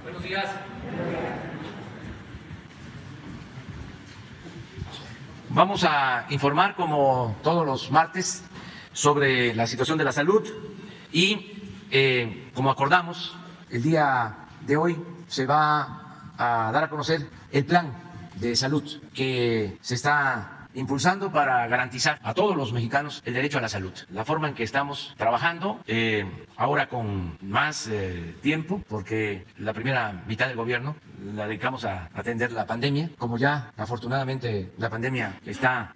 Buenos días. Vamos a informar, como todos los martes, sobre la situación de la salud y, como acordamos, el día de hoy se va a dar a conocer el plan de salud que se está impulsando para garantizar a todos los mexicanos el derecho a la salud. La forma en que estamos trabajando, ahora con más tiempo, porque la primera mitad del gobierno la dedicamos a atender la pandemia. Como ya afortunadamente la pandemia está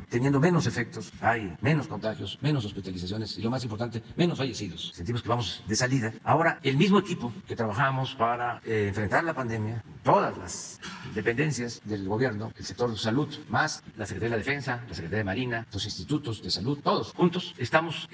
teniendo menos efectos, hay menos contagios, menos hospitalizaciones y, lo más importante, menos fallecidos. Sentimos que vamos de salida. Ahora, el mismo equipo que trabajamos para enfrentar la pandemia, todas las dependencias del gobierno, el sector de salud, más la Secretaría de la Defensa, la Secretaría de Marina, los institutos de salud, todos juntos estamos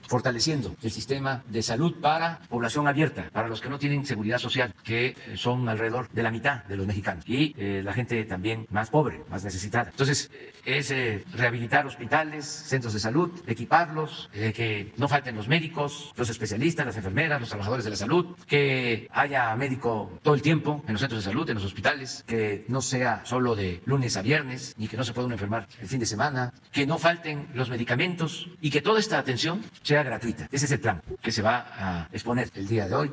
fortaleciendo el sistema de salud para población abierta, para los que no tienen seguridad social, que son alrededor de la mitad de los mexicanos, y la gente también más pobre, más necesitada. Entonces, es rehabilitar hospitales, centros de salud, equiparlos, que no falten los médicos, los especialistas, las enfermeras, los trabajadores de la salud, que haya médico todo el tiempo en los centros de salud, en los hospitales, que no sea solo de lunes a viernes, ni que no se pueda uno enfermar el fin de semana, que no falten los medicamentos y que toda esta atención sea gratuita. Ese es el plan que se va a exponer el día de hoy,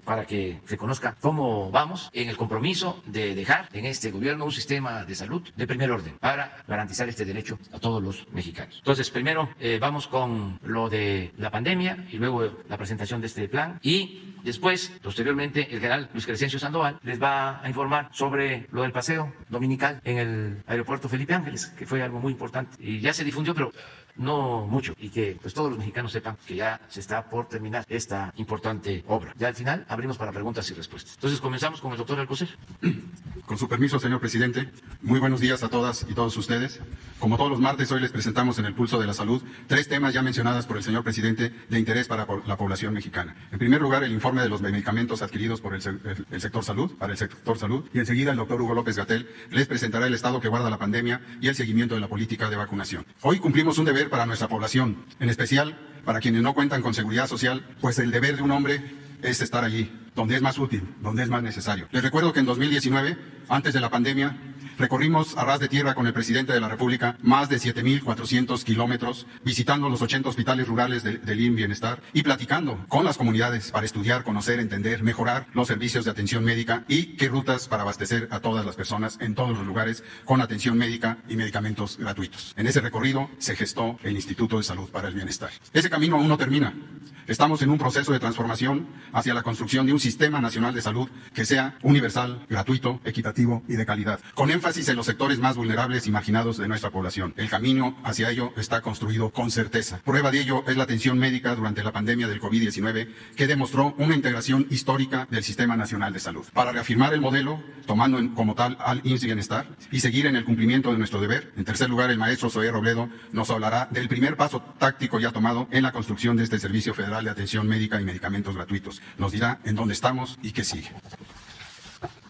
para que se conozca cómo vamos en el compromiso de dejar en este gobierno un sistema de salud de primer orden para garantizar este derecho a todos los mexicanos. Entonces, primero vamos con lo de la pandemia y luego la presentación de este plan, y después, posteriormente, el general Luis Crescencio Sandoval les va a informar sobre lo del paseo dominical en el aeropuerto Felipe Ángeles, que fue algo muy importante y ya se difundió, pero no mucho, y que pues todos los mexicanos sepan que ya se está por terminar esta importante obra. Ya al final abrimos para preguntas y respuestas. Entonces comenzamos con el doctor Alcocer. Con su permiso, señor presidente, muy buenos días a todas y todos ustedes. Como todos los martes, hoy les presentamos en el Pulso de la Salud 3 temas ya mencionados por el señor presidente de interés para la población mexicana. En primer lugar, el informe de los medicamentos adquiridos por el sector salud, para el sector salud, y enseguida el doctor Hugo López-Gatell les presentará el estado que guarda la pandemia y el seguimiento de la política de vacunación. Hoy cumplimos un deber para nuestra población, en especial para quienes no cuentan con seguridad social, pues el deber de un hombre es estar allí, donde es más útil, donde es más necesario. Les recuerdo que en 2019, antes de la pandemia, recorrimos a ras de tierra con el presidente de la República más de 7,400 kilómetros, visitando los 80 hospitales rurales del IMSS Bienestar y platicando con las comunidades para estudiar, conocer, entender, mejorar los servicios de atención médica y qué rutas para abastecer a todas las personas en todos los lugares con atención médica y medicamentos gratuitos. En ese recorrido se gestó el Instituto de Salud para el Bienestar. Ese camino aún no termina. Estamos en un proceso de transformación hacia la construcción de un sistema nacional de salud que sea universal, gratuito, equitativo y de calidad, con énfasis en los sectores más vulnerables y marginados de nuestra población. El camino hacia ello está construido con certeza. Prueba de ello es la atención médica durante la pandemia del COVID-19, que demostró una integración histórica del Sistema Nacional de Salud. Para reafirmar el modelo, tomando como tal al IMSS Bienestar y seguir en el cumplimiento de nuestro deber, en tercer lugar, el maestro Zoé Robledo nos hablará del primer paso táctico ya tomado en la construcción de este servicio federal de atención médica y medicamentos gratuitos. Nos dirá en dónde estamos y qué sigue.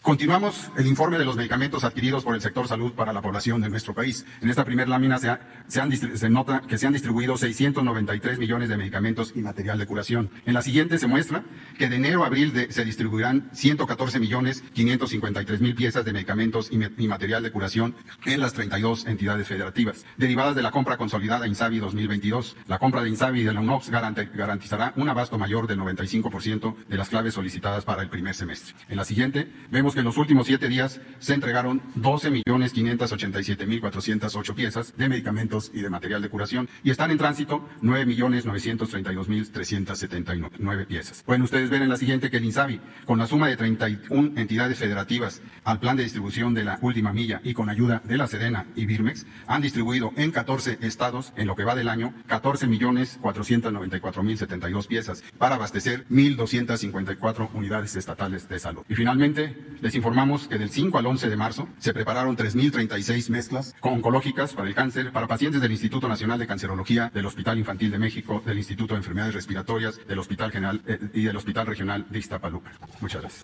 Continuamos el informe de los medicamentos adquiridos por el sector salud para la población de nuestro país. En esta primera lámina se nota que se han distribuido 693 millones de medicamentos y material de curación. En la siguiente se muestra que de enero a abril se distribuirán 114,553,000 piezas de medicamentos y material de curación en las 32 entidades federativas, derivadas de la compra consolidada INSABI 2022. La compra de INSABI y de la UNOPS garantizará un abasto mayor del 95% de las claves solicitadas para el primer semestre. En la siguiente vemos tenemos que en los últimos 7 días se entregaron 12.587.408 piezas de medicamentos y de material de curación y están en tránsito 9.932.379 piezas. Pueden ustedes ver en la siguiente que el INSABI, con la suma de 31 entidades federativas al plan de distribución de la última milla y con ayuda de la Sedena y Birmex, han distribuido en 14 estados, en lo que va del año, 14.494.072 piezas para abastecer 1.254 unidades estatales de salud. Y finalmente, les informamos que del 5 al 11 de marzo se prepararon 3.036 mezclas oncológicas para el cáncer para pacientes del Instituto Nacional de Cancerología, del Hospital Infantil de México, del Instituto de Enfermedades Respiratorias, del Hospital General y del Hospital Regional de Iztapaluca. Muchas gracias.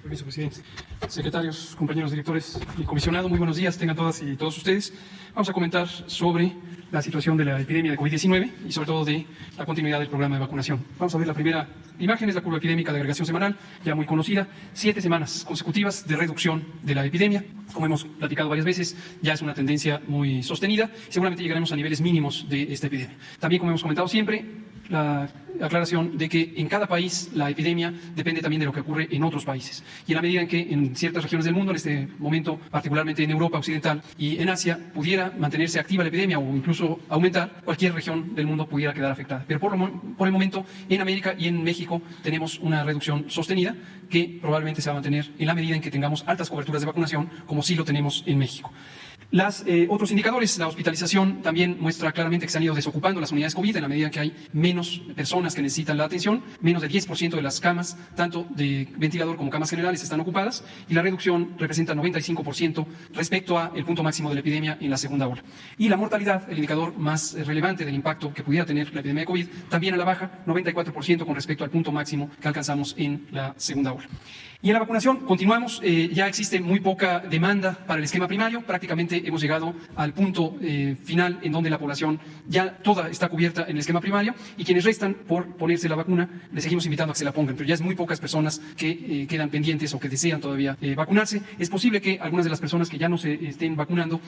Permiso, presidente. Secretarios, compañeros directores y comisionado, muy buenos días, tengan todas y todos ustedes. Vamos a comentar sobre la situación de la epidemia de COVID-19 y sobre todo de la continuidad del programa de vacunación. Vamos a ver la primera imagen, es la curva epidémica de agregación semanal, ya muy conocida, 7 semanas consecutivas de reducción de la epidemia. Como hemos platicado varias veces, ya es una tendencia muy sostenida, seguramente llegaremos a niveles mínimos de esta epidemia. También, como hemos comentado siempre, la aclaración de que en cada país la epidemia depende también de lo que ocurre en otros países. Y en la medida en que en ciertas regiones del mundo, en este momento particularmente en Europa Occidental y en Asia, pudiera mantenerse activa la epidemia o incluso aumentar, cualquier región del mundo pudiera quedar afectada. Pero por el momento en América y en México tenemos una reducción sostenida que probablemente se va a mantener en la medida en que tengamos altas coberturas de vacunación, como sí lo tenemos en México. Otros indicadores, la hospitalización también muestra claramente que se han ido desocupando las unidades COVID en la medida que hay menos personas que necesitan la atención, menos del 10% de las camas, tanto de ventilador como camas generales, están ocupadas y la reducción representa 95% respecto al punto máximo de la epidemia en la segunda ola. Y la mortalidad, el indicador más relevante del impacto que pudiera tener la epidemia de COVID, también a la baja, 94% con respecto al punto máximo que alcanzamos en la segunda ola. Y en la vacunación continuamos, ya existe muy poca demanda para el esquema primario, prácticamente hemos llegado al punto final en donde la población ya toda está cubierta en el esquema primario y quienes restan por ponerse la vacuna les seguimos invitando a que se la pongan, pero ya es muy pocas personas que quedan pendientes o que desean todavía vacunarse. Es posible que algunas de las personas que ya no se estén vacunando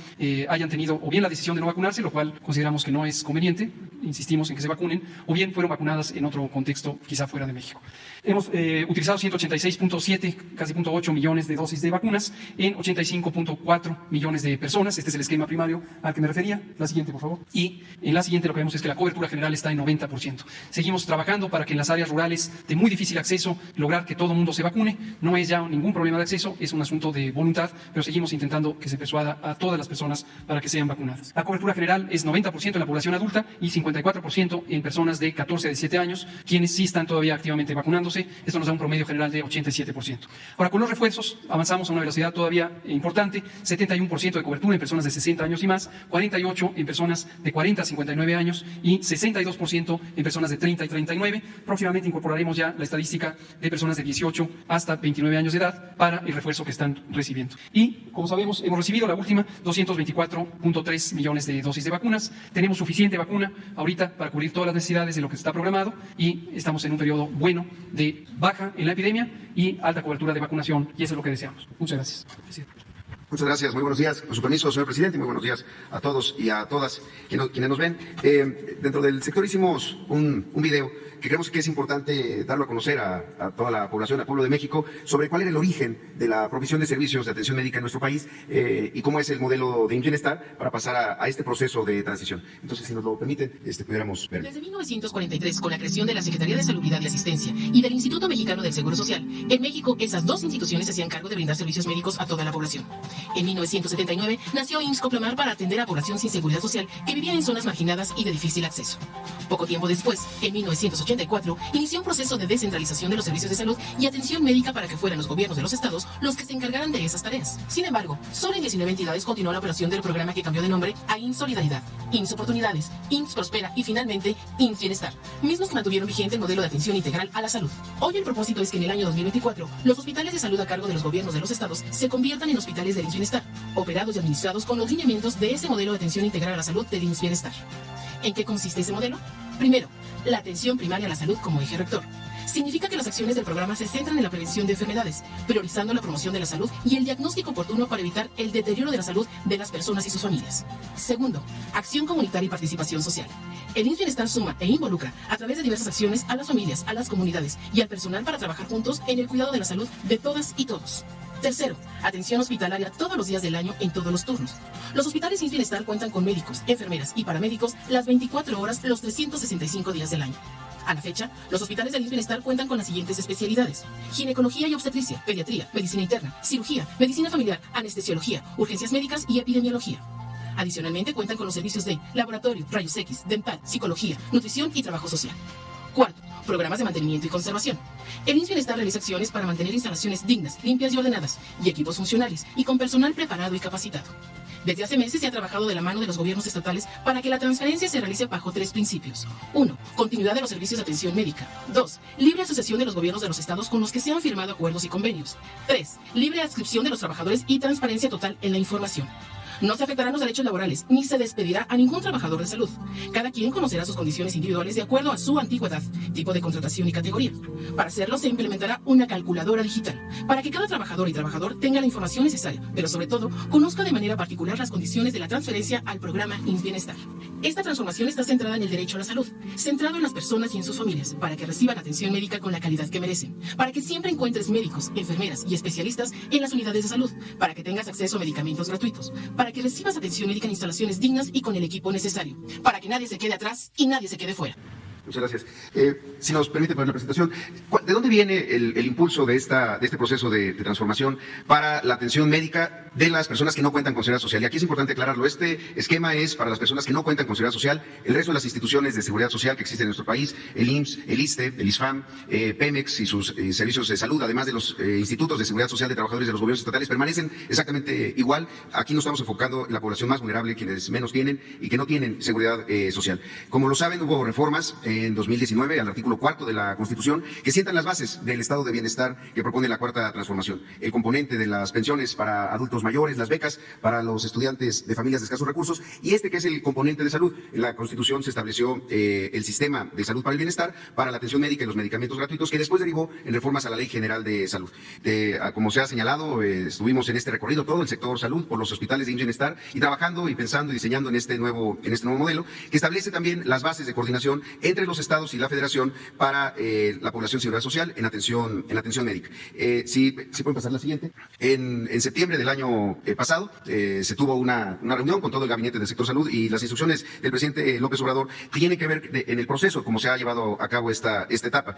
hayan tenido o bien la decisión de no vacunarse, lo cual consideramos que no es conveniente, insistimos en que se vacunen, o bien fueron vacunadas en otro contexto, quizá fuera de México. Hemos utilizado 186.7, casi 0.8 millones de dosis de vacunas en 85.4 millones de personas. Este es el esquema primario al que me refería. La siguiente, por favor. Y en la siguiente lo que vemos es que la cobertura general está en 90%. Seguimos trabajando para que en las áreas rurales de muy difícil acceso lograr que todo el mundo se vacune. No es ya ningún problema de acceso, es un asunto de voluntad, pero seguimos intentando que se persuada a todas las personas para que sean vacunadas. La cobertura general es 90% en la población adulta y 54% en personas de 14 a 17 años, quienes sí están todavía activamente vacunándose. Esto nos da un promedio general de 87%. Ahora, con los refuerzos avanzamos a una velocidad todavía importante, 71% de cobertura en personas de 60 años y más, 48% en personas de 40 a 59 años y 62% en personas de 30 y 39. Próximamente incorporaremos ya la estadística de personas de 18 hasta 29 años de edad para el refuerzo que están recibiendo. Y, como sabemos, hemos recibido la última 224.3 millones de dosis de vacunas. Tenemos suficiente vacuna ahorita para cubrir todas las necesidades de lo que está programado y estamos en un periodo bueno de baja en la epidemia y alta cobertura de vacunación, y eso es lo que deseamos. Muchas gracias. Muchas gracias, muy buenos días. Con su permiso, señor presidente, muy buenos días a todos y a todas quienes nos ven. Dentro del sector hicimos un video que creemos que es importante darlo a conocer a toda la población, al pueblo de México, sobre cuál era el origen de la provisión de servicios de atención médica en nuestro país y cómo es el modelo de bienestar para pasar a este proceso de transición. Entonces, si nos lo permiten, pudiéramos verlo. Desde 1943, con la creación de la Secretaría de Salubridad y Asistencia y del Instituto Mexicano del Seguro Social, en México esas dos instituciones se hacían cargo de brindar servicios médicos a toda la población. En 1979 nació IMSS Coplamar para atender a población sin seguridad social que vivía en zonas marginadas y de difícil acceso. Poco tiempo después, en 1984, inició un proceso de descentralización de los servicios de salud y atención médica para que fueran los gobiernos de los estados los que se encargaran de esas tareas. Sin embargo, solo en 19 entidades continuó la operación del programa que cambió de nombre a IMSS Solidaridad, IMSS Oportunidades, IMSS Prospera y finalmente IMSS Bienestar, mismos que mantuvieron vigente el modelo de atención integral a la salud. Hoy el propósito es que en el año 2024 los hospitales de salud a cargo de los gobiernos de los estados se conviertan en hospitales del IMSS Bienestar, operados y administrados con los lineamientos de ese modelo de atención integral a la salud del IMSS Bienestar. ¿En qué consiste ese modelo? Primero, la atención primaria a la salud como eje rector. Significa que las acciones del programa se centran en la prevención de enfermedades, priorizando la promoción de la salud y el diagnóstico oportuno para evitar el deterioro de la salud de las personas y sus familias. Segundo, acción comunitaria y participación social. El IMSS Bienestar suma e involucra a través de diversas acciones a las familias, a las comunidades y al personal para trabajar juntos en el cuidado de la salud de todas y todos. Tercero, atención hospitalaria todos los días del año en todos los turnos. Los hospitales IMSS Bienestar cuentan con médicos, enfermeras y paramédicos las 24 horas, los 365 días del año. A la fecha, los hospitales del IMSS Bienestar cuentan con las siguientes especialidades: ginecología y obstetricia, pediatría, medicina interna, cirugía, medicina familiar, anestesiología, urgencias médicas y epidemiología. Adicionalmente, cuentan con los servicios de laboratorio, rayos X, dental, psicología, nutrición y trabajo social. Cuarto, programas de mantenimiento y conservación. El IMSS Bienestar realiza acciones para mantener instalaciones dignas, limpias y ordenadas, y equipos funcionales, y con personal preparado y capacitado. Desde hace meses se ha trabajado de la mano de los gobiernos estatales para que la transferencia se realice bajo 3 principios. 1. Continuidad de los servicios de atención médica. 2. Libre asociación de los gobiernos de los estados con los que se han firmado acuerdos y convenios. 3. Libre adscripción de los trabajadores y transparencia total en la información. No se afectarán los derechos laborales, ni se despedirá a ningún trabajador de salud. Cada quien conocerá sus condiciones individuales de acuerdo a su antigüedad, tipo de contratación y categoría. Para hacerlo, se implementará una calculadora digital, para que cada trabajador y trabajador tenga la información necesaria, pero sobre todo, conozca de manera particular las condiciones de la transferencia al programa IMSS Bienestar. Esta transformación está centrada en el derecho a la salud, centrado en las personas y en sus familias, para que reciban atención médica con la calidad que merecen, para que siempre encuentres médicos, enfermeras y especialistas en las unidades de salud, para que tengas acceso a medicamentos gratuitos, para que recibas atención médica en instalaciones dignas y con el equipo necesario, para que nadie se quede atrás y nadie se quede fuera. Muchas gracias. Si nos permite para la presentación, ¿de dónde viene el impulso de este proceso de transformación para la atención médica de las personas que no cuentan con seguridad social? Y aquí es importante aclararlo. Este esquema es para las personas que no cuentan con seguridad social. El resto de las instituciones de seguridad social que existen en nuestro país, el IMSS, el ISSSTE, el ISFAM, Pemex y sus servicios de salud, además de los institutos de seguridad social de trabajadores de los gobiernos estatales, permanecen exactamente igual. Aquí nos estamos enfocando en la población más vulnerable, quienes menos tienen y que no tienen seguridad social. Como lo saben, hubo reformas en 2019 al artículo 4 de la Constitución que sientan las bases del estado de bienestar que propone la cuarta transformación. El componente de las pensiones para adultos mayores, las becas para los estudiantes de familias de escasos recursos y que es el componente de salud. En la Constitución se estableció el sistema de salud para el bienestar, para la atención médica y los medicamentos gratuitos, que después derivó en reformas a la Ley General de Salud. Como se ha señalado, estuvimos en este recorrido todo el sector salud por los hospitales de IMSS Bienestar y trabajando y pensando y diseñando en este nuevo modelo que establece también las bases de coordinación entre los estados y la Federación para la población sin seguridad social en atención médica. Si pueden pasar la siguiente. En septiembre del año pasado se tuvo una reunión con todo el gabinete del sector salud y las instrucciones del presidente López Obrador tienen que ver en el proceso, como se ha llevado a cabo esta etapa,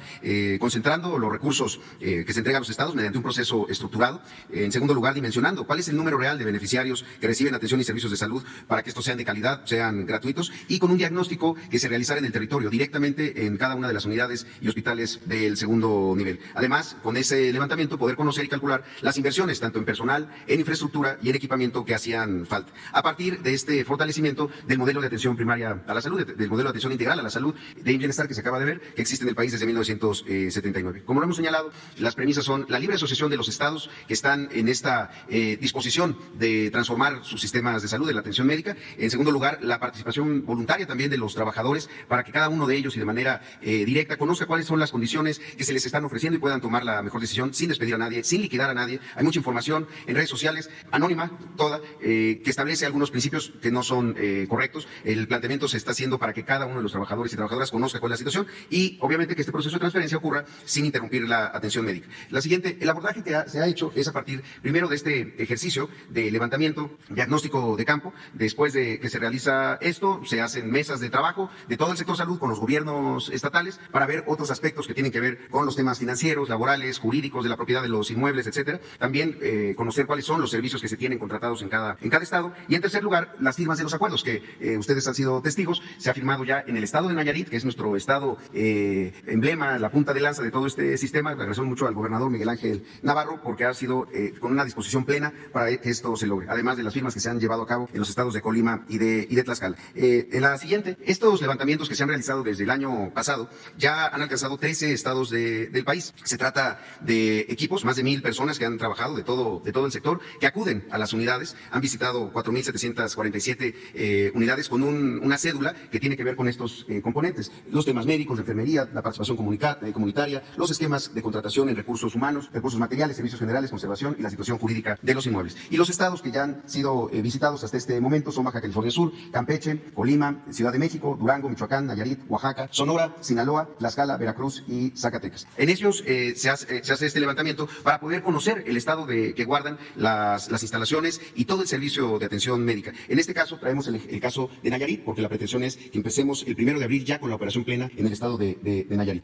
concentrando los recursos que se entregan a los estados mediante un proceso estructurado. En segundo lugar, dimensionando cuál es el número real de beneficiarios que reciben atención y servicios de salud para que estos sean de calidad, sean gratuitos y con un diagnóstico que se realizara en el territorio directamente en cada una de las unidades y hospitales del segundo nivel. Además, con ese levantamiento poder conocer y calcular las inversiones tanto en personal, en infraestructura y en equipamiento que hacían falta. A partir de este fortalecimiento del modelo de atención primaria a la salud, del modelo de atención integral a la salud de IMSS Bienestar que se acaba de ver, que existe en el país desde 1979. Como lo hemos señalado, las premisas son la libre asociación de los estados que están en esta disposición de transformar sus sistemas de salud, de la atención médica. En segundo lugar, la participación voluntaria también de los trabajadores para que cada uno de ellos y de manera directa conozca cuáles son las condiciones que se les están ofreciendo y puedan tomar la mejor decisión sin despedir a nadie, sin liquidar a nadie. Hay mucha información en redes sociales, anónima, toda, que establece algunos principios que no son correctos. El planteamiento se está haciendo para que cada uno de los trabajadores y trabajadoras conozca cuál es la situación y obviamente que este proceso de transferencia ocurra sin interrumpir la atención médica. La siguiente, el abordaje que se ha hecho es a partir primero de este ejercicio de levantamiento, diagnóstico de campo. Después de que se realiza esto, se hacen mesas de trabajo de todo el sector salud con los gobiernos estatales para ver otros aspectos que tienen que ver con los temas financieros, laborales, jurídicos, de la propiedad de los inmuebles, etcétera. También conocer cuáles son los servicios que se tienen contratados en cada estado. Y en tercer lugar, las firmas de los acuerdos que ustedes han sido testigos. Se ha firmado ya en el estado de Nayarit, que es nuestro estado emblema, la punta de lanza de todo este sistema. Le agradezco mucho al gobernador Miguel Ángel Navarro porque ha sido con una disposición plena para que esto se logre. Además de las firmas que se han llevado a cabo en los estados de Colima y de Tlaxcala. En la siguiente, estos levantamientos que se han realizado desde el año pasado, ya han alcanzado 13 estados del país. Se trata de equipos, más de 1,000 personas que han trabajado de todo el sector, que acuden a las unidades. Han visitado 4,747 unidades con una cédula que tiene que ver con estos componentes: los temas médicos, de enfermería, la participación comunitaria, los esquemas de contratación en recursos humanos, recursos materiales, servicios generales, conservación y la situación jurídica de los inmuebles. Y los estados que ya han sido visitados hasta este momento son Baja California Sur, Campeche, Colima, Ciudad de México, Durango, Michoacán, Nayarit, Oaxaca, Sonora, Sinaloa, Tlaxcala, Veracruz y Zacatecas. En ellos se hace este levantamiento para poder conocer el estado que guardan las instalaciones y todo el servicio de atención médica. En este caso traemos el caso de Nayarit, porque la pretensión es que empecemos el 1 de abril ya con la operación plena en el estado de Nayarit.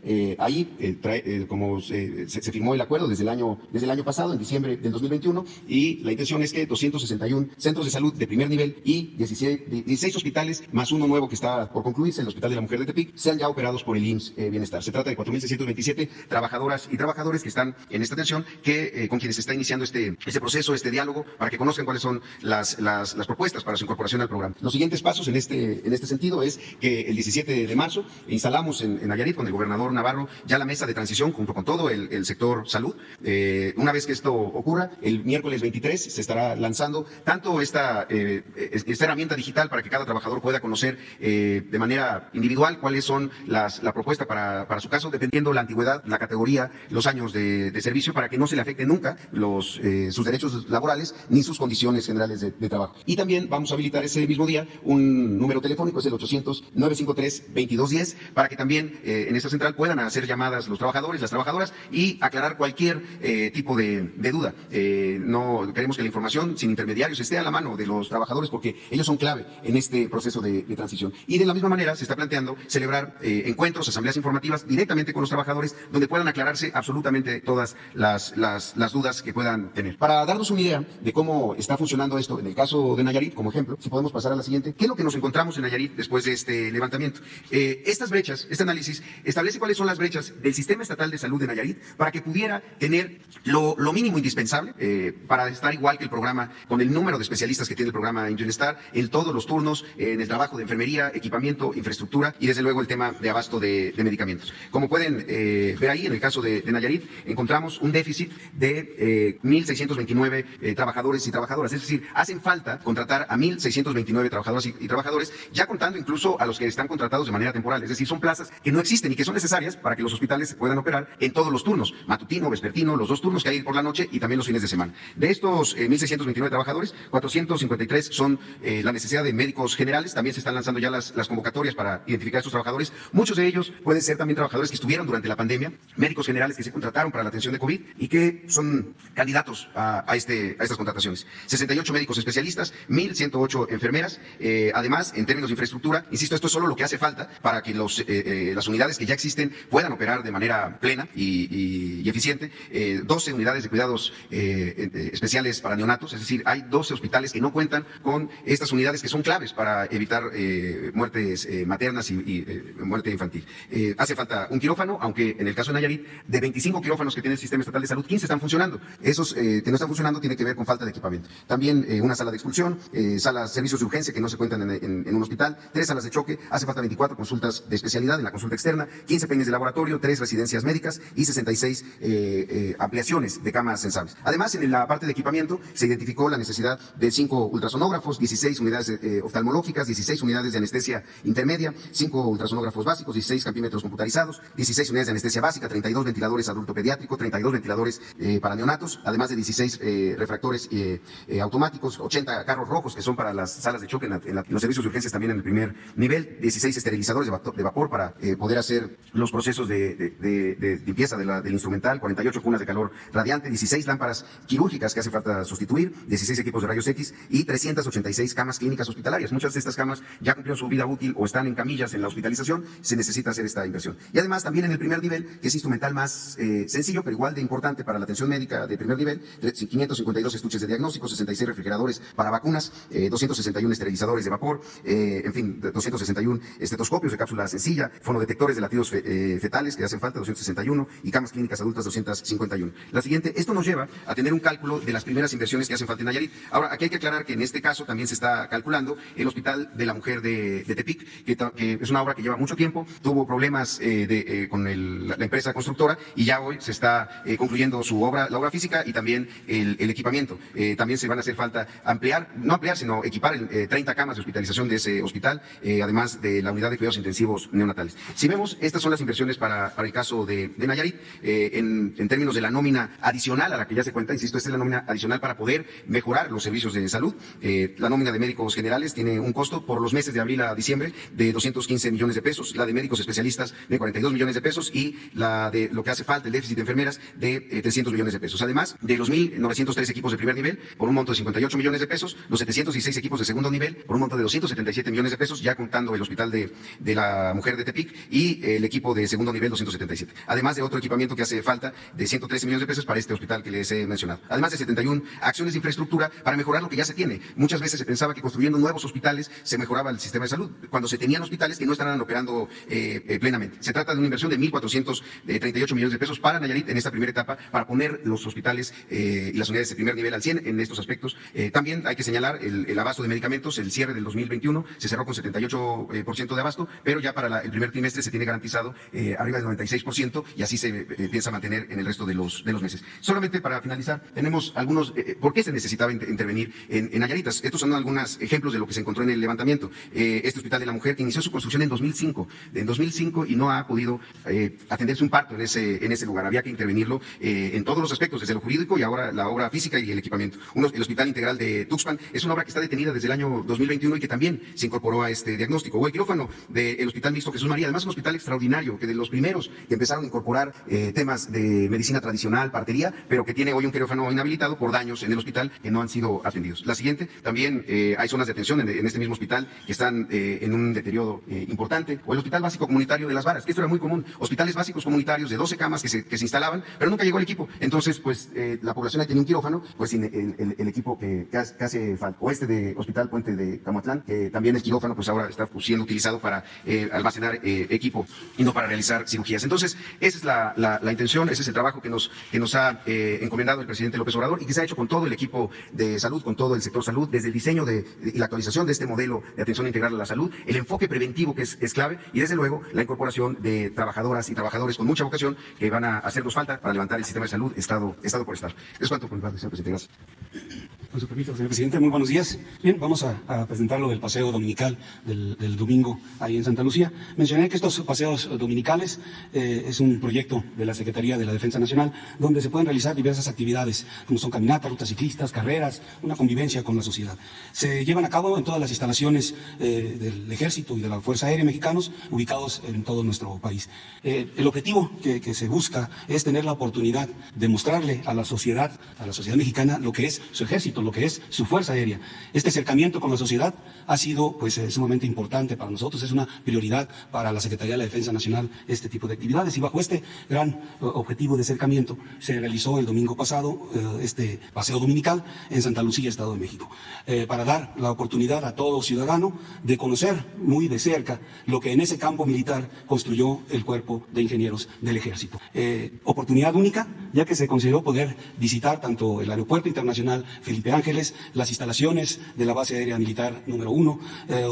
Como se firmó el acuerdo desde el año pasado, en diciembre del 2021, y la intención es que 261 centros de salud de primer nivel y 16 hospitales, más uno nuevo que está por concluirse, el Hospital de la Mujer de Tepic, sean ya operados por el IMSS Bienestar. Se trata de 4,627 trabajadoras y trabajadores que están en esta atención, con quienes se está iniciando este proceso, este diálogo, para que conozcan cuáles son las propuestas para su incorporación al programa. Los siguientes pasos en este sentido es que el 17 de marzo instalamos en Nayarit con el gobernador Navarro ya la mesa de transición junto con todo el sector salud. Una vez que esto ocurra, el miércoles 23 se estará lanzando tanto esta herramienta digital para que cada trabajador pueda conocer de manera individual cuáles son la propuesta para su caso, dependiendo la antigüedad, la categoría, los años de servicio, para que no se le afecte nunca sus derechos laborales ni sus condiciones generales de trabajo. Y también vamos a habilitar ese mismo día un número telefónico, es el 800-953-2210, para que también en esta central puedan hacer llamadas los trabajadores, las trabajadoras, y aclarar cualquier tipo de duda. No queremos que la información sin intermediarios esté a la mano de los trabajadores, porque ellos son clave en este proceso de transición. Y de la misma manera se está planteando celebrar encuentros, asambleas informativas directamente con los trabajadores, donde puedan aclararse absolutamente todas las dudas que puedan tener. Para darnos una idea de cómo está funcionando esto, en el caso de Nayarit, como ejemplo, si podemos pasar a la siguiente, ¿qué es lo que nos encontramos en Nayarit después de este levantamiento? Estas brechas, este análisis establece cuáles son las brechas del sistema estatal de salud de Nayarit para que pudiera tener lo mínimo indispensable para estar igual que el programa, con el número de especialistas que tiene el programa Bienestar, en todos los turnos, en el trabajo de enfermería, equipamiento, infraestructura y desde luego el tema de abasto de medicamentos. Como pueden ver ahí, en el caso de Nayarit, encontramos un déficit de 1,629 trabajadores y trabajadoras. Es decir, hacen falta contratar a 1,629 trabajadoras y trabajadores, ya contando incluso a los que están contratados de manera temporal. Es decir, son plazas que no existen y que son necesarias para que los hospitales puedan operar en todos los turnos, matutino, vespertino, los 2 turnos que hay por la noche y también los fines de semana. De estos 1,629 trabajadores, 453 son la necesidad de médicos generales. También se están lanzando ya las convocatorias para identificar a estos trabajadores. Muchos de ellos pueden ser también trabajadores que estuvieron durante la pandemia, médicos generales que se contrataron para la atención de COVID y que son candidatos a estas contrataciones. 68 médicos especialistas, 1,108 enfermeras. Además, en términos de infraestructura, insisto, esto es solo lo que hace falta para que las unidades que ya existen puedan operar de manera plena y eficiente. 12 unidades de cuidados especiales para neonatos, es decir, hay 12 hospitales que no cuentan con estas unidades que son claves para evitar muertes maternas y muerte infantil. Hace falta un quirófano, aunque en el caso de Nayarit, de 25 quirófanos que tiene el sistema estatal de salud, 15 están funcionando. Esos que no están funcionando tienen que ver con falta de equipamiento. También una sala de expulsión, servicios de urgencia que no se cuentan en un hospital, 3 salas de choque, hace falta 24 consultas de especialidad en la consulta externa, 15 peines de laboratorio, 3 residencias médicas y 66 ampliaciones de camas sensables. Además, en la parte de equipamiento se identificó la necesidad de 5 ultrasonógrafos, 16 unidades oftalmológicas, 16 unidades de anestesia intermedia, 5 ultrasonógrafos básicos, 16 campímetros computarizados, 16 unidades de anestesia básica, 32 ventiladores adulto pediátrico, 32 ventiladores para neonatos, además de 16 refractores automáticos, 80 carros rojos que son para las salas de choque en los servicios de urgencias también en el primer nivel, 16 esterilizadores de vapor para poder hacer los procesos de limpieza del instrumental, 48 cunas de calor radiante, 16 lámparas quirúrgicas que hace falta sustituir, 16 equipos de rayos X y 386 camas clínicas hospitalarias. Muchas de estas camas ya cumplieron su vida útil o están en camillas en la hospitalización, se necesita hacer esta inversión. Y además también en el primer nivel, que es instrumental más sencillo, pero igual de importante para la atención médica de primer nivel, 552 estuches de diagnóstico, 66 refrigeradores para vacunas, 261 esterilizadores de vapor, 261 estetoscopios de cápsula sencilla, fonodetectores de latidos fetales que hacen falta, 261, y camas clínicas adultas, 251. La siguiente, esto nos lleva a tener un cálculo de las primeras inversiones que hacen falta en Nayarit. Ahora, aquí hay que aclarar que en este caso también se está calculando el Hospital de la Mujer de Tepic, que es una obra que que lleva mucho tiempo, tuvo problemas con la empresa constructora y ya hoy se está concluyendo la obra física y también el equipamiento. También se van a hacer falta sino equipar 30 camas de hospitalización de ese hospital, además de la unidad de cuidados intensivos neonatales. Si vemos, estas son las inversiones para el caso de Nayarit, en términos de la nómina adicional a la que ya se cuenta, insisto, esta es la nómina adicional para poder mejorar los servicios de salud. La nómina de médicos generales tiene un costo por los meses de abril a diciembre de 215 millones de pesos, la de médicos especialistas de 42 millones de pesos y la de lo que hace falta, el déficit de enfermeras, de 300 millones de pesos. Además de los 1.903 equipos de primer nivel por un monto de 58 millones de pesos, los 716 equipos de segundo nivel por un monto de 277 millones de pesos, ya contando el hospital de la mujer de Tepic y el equipo de segundo nivel 277. Además de otro equipamiento que hace falta de 113 millones de pesos para este hospital que les he mencionado. Además de 71 acciones de infraestructura para mejorar lo que ya se tiene. Muchas veces se pensaba que construyendo nuevos hospitales se mejoraba el sistema de salud, cuando se tenían hospitales que no estaban operando plenamente. Se trata de una inversión de 1.438 millones de pesos para Nayarit en esta primera etapa, para poner los hospitales y las unidades de primer nivel al 100 en estos aspectos. También hay que señalar el abasto de medicamentos. El cierre del 2021 se cerró con 78% de abasto, pero ya para el primer trimestre se tiene garantizado arriba del 96% y así se piensa mantener en el resto de los meses. Solamente para finalizar, tenemos algunos, ¿por qué se necesitaba intervenir en Nayarit? Estos son algunos ejemplos de lo que se encontró en el levantamiento. Este hospital de la mujer que inició su construcción en 2005 y no ha podido atenderse un parto en ese lugar. Había que intervenirlo en todos los aspectos, desde lo jurídico y ahora la obra física y el equipamiento. El Hospital Integral de Tuxpan es una obra que está detenida desde el año 2021 y que también se incorporó a este diagnóstico. O el quirófano del Hospital Mixto Jesús María, además un hospital extraordinario, que de los primeros que empezaron a incorporar temas de medicina tradicional, partería, pero que tiene hoy un quirófano inhabilitado por daños en el hospital que no han sido atendidos. La siguiente, también hay zonas de atención en este mismo hospital que están en un deterioro importante. O el Hospital Básico Comunitario de Las Varas, que esto era muy común, hospitales básicos comunitarios de 12 camas que se instalaban, pero nunca llegó el equipo. Entonces, pues la población ahí tenía un quirófano, pues sin el equipo que hace falta. O de Hospital Puente de Camatlán, que también el quirófano pues ahora está siendo utilizado para almacenar equipo y no para realizar cirugías. Entonces, esa es la intención, ese es el trabajo que nos ha encomendado el presidente López Obrador y que se ha hecho con todo el equipo de salud, con todo el sector salud, desde el diseño y la actualización de este modelo de atención integral a la salud, el enfoque preventivo que es clave y desde luego la incorporación de trabajadoras y trabajadores con mucha vocación que van a hacernos falta para levantar el sistema de salud estado por estado. Es cuanto por mi parte, señor presidente. Gracias. Con su permiso, señor presidente, muy buenos días. Bien, vamos a presentar lo del paseo dominical del domingo ahí en Santa Lucía. Mencioné que estos paseos dominicales es un proyecto de la Secretaría de la Defensa Nacional donde se pueden realizar diversas actividades, como son caminatas, rutas ciclistas, carreras, una convivencia con la sociedad. Se llevan a cabo en todas las instalaciones del Ejército y de la Fuerza Aérea mexicanos ubicados en todo nuestro país. El objetivo que se busca es tener la oportunidad de mostrarle a la sociedad mexicana lo que es su ejército, lo que es su Fuerza Aérea. Este acercamiento con la sociedad ha sido pues sumamente importante para nosotros, es una prioridad para la Secretaría de la Defensa Nacional este tipo de actividades y bajo este gran objetivo de acercamiento se realizó el domingo pasado este paseo dominical en Santa Lucía, Estado de México, para dar la oportunidad a todo ciudadano de conocer muy de cerca lo que en ese campo militar construyó el Cuerpo de Ingenieros del Ejército. Oportunidad única, ya que se consideró poder visitar tanto el Aeropuerto Internacional Felipe Ángeles, las instalaciones de la Base Aérea Militar número 1,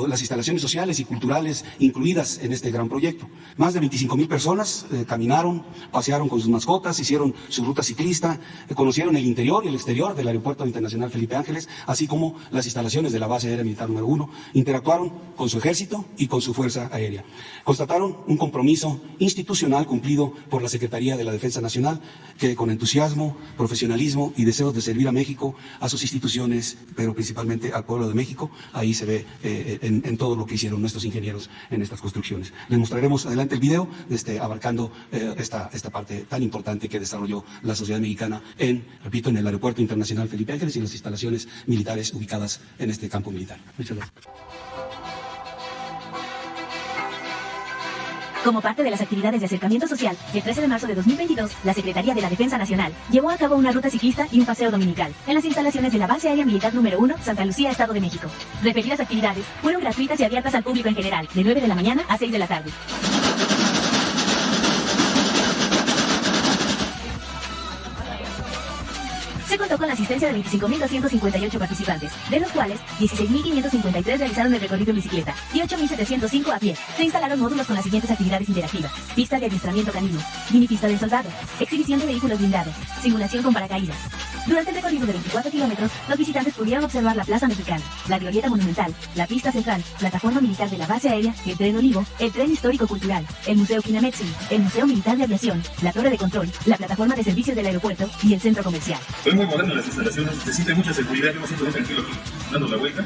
las instalaciones sociales y culturales incluidas en este gran proyecto. Más de 25,000 personas caminaron, pasearon con sus mascotas, hicieron su ruta ciclista, conocieron el interior y el exterior del Aeropuerto Internacional Felipe Ángeles, así como las instalaciones de la Base Aérea Militar número 1, interactuaron con su ejército y con su Fuerza Aérea. Constataron un compromiso institucional cumplido por la Secretaría de la Defensa Nacional, que con entusiasmo, profesionalismo y deseos de servir a México, a sus instituciones, pero principalmente al pueblo de México, ahí se ve en todo lo que hicieron nuestros ingenieros en estas construcciones. Les mostraremos adelante el video abarcando esta parte tan importante que desarrolló la sociedad mexicana en el Aeropuerto Internacional Felipe Ángeles y las instalaciones militares ubicadas en este campo militar. Muchas gracias. Como parte de las actividades de acercamiento social, el 13 de marzo de 2022, la Secretaría de la Defensa Nacional llevó a cabo una ruta ciclista y un paseo dominical en las instalaciones de la Base Aérea Militar número 1, Santa Lucía, Estado de México. Referidas actividades fueron gratuitas y abiertas al público en general, de 9 de la mañana a 6 de la tarde. Se contó con la asistencia de 25.258 participantes, de los cuales 16.553 realizaron el recorrido en bicicleta y 8.705 a pie. Se instalaron módulos con las siguientes actividades interactivas: pista de adiestramiento canino, mini pista del soldado, exhibición de vehículos blindados, simulación con paracaídas. Durante el recorrido de 24 kilómetros, los visitantes pudieron observar la Plaza Mexicana, la Glorieta Monumental, la pista central, plataforma militar de la base aérea, el tren Olivo, el tren histórico-cultural, el Museo Kinametsu, el Museo Militar de Aviación, la torre de control, la plataforma de servicios del aeropuerto y el centro comercial. Fue muy moderno las instalaciones, se siente mucha seguridad, yo me siento muy tranquilo aquí, dando la vuelta.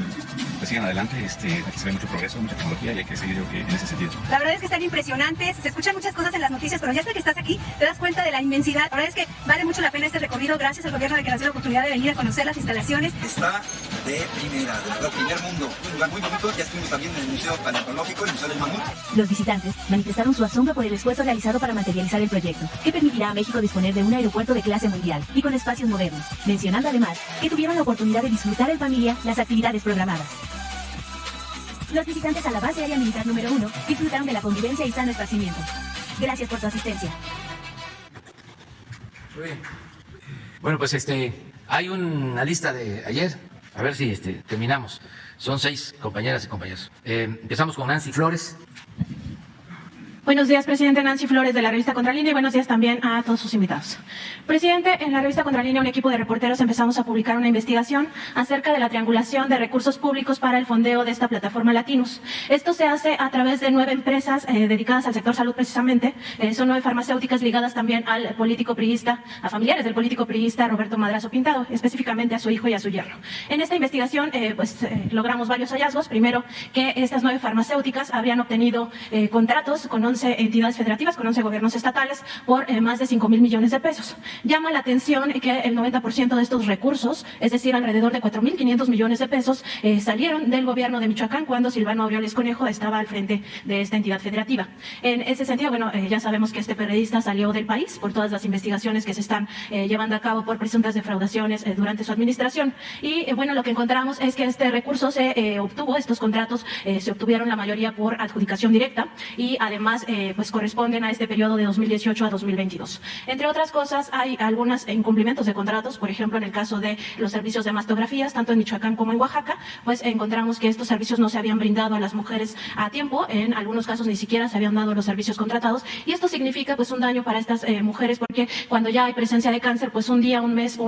Pues sigan adelante, aquí se ve mucho progreso, mucha tecnología y hay que seguir en ese sentido. La verdad es que están impresionantes, se escuchan muchas cosas en las noticias, pero ya hasta que estás aquí te das cuenta de la inmensidad. La verdad es que vale mucho la pena este recorrido, gracias al gobierno de que nos dio la oportunidad de venir a conocer las instalaciones. Está de primera, de verdad, primer mundo, un lugar muy bonito. Ya estuvimos también en el Museo Paleontológico, el Museo del Mamut. Los visitantes manifestaron su asombro por el esfuerzo realizado para materializar el proyecto, que permitirá a México disponer de un aeropuerto de clase mundial y con espacios modernos, mencionando además que tuvieron la oportunidad de disfrutar en familia las actividades programadas. Los visitantes a la base aérea militar número 1 disfrutaron de la convivencia y sano esparcimiento. Gracias por tu asistencia. Muy bien. Bueno, pues hay una lista de ayer, a ver si terminamos. Son 6 compañeras y compañeros. Empezamos con Nancy Flores. Buenos días, presidente. Nancy Flores, de la revista Contralínea, y buenos días también a todos sus invitados. Presidente, en la revista Contralínea, un equipo de reporteros empezamos a publicar una investigación acerca de la triangulación de recursos públicos para el fondeo de esta plataforma Latinus. Esto se hace a través de 9 empresas dedicadas al sector salud precisamente. Son 9 farmacéuticas ligadas también al político priista, a familiares del político priista Roberto Madrazo Pintado, específicamente a su hijo y a su yerno. En esta investigación logramos varios hallazgos. Primero, que estas 9 farmacéuticas habrían obtenido contratos con 11 entidades federativas, con 11 gobiernos estatales, por más de 5,000 millones de pesos. Llama la atención que el 90% de estos recursos, es decir, alrededor de 4,500 millones de pesos, salieron del gobierno de Michoacán cuando Silvano Aureoles Conejo estaba al frente de esta entidad federativa. En ese sentido, ya sabemos que este periodista salió del país por todas las investigaciones que se están llevando a cabo por presuntas defraudaciones durante su administración. Y lo que encontramos es que este recurso se obtuvo, estos contratos se obtuvieron la mayoría por adjudicación directa y además corresponden a este periodo de 2018 a 2022. Entre otras cosas, hay algunos incumplimientos de contratos. Por ejemplo, en el caso de los servicios de mastografías, tanto en Michoacán como en Oaxaca, encontramos que estos servicios no se habían brindado a las mujeres a tiempo. En algunos casos ni siquiera se habían dado los servicios contratados, y esto significa un daño para estas mujeres, porque cuando ya hay presencia de cáncer, un día, un mes,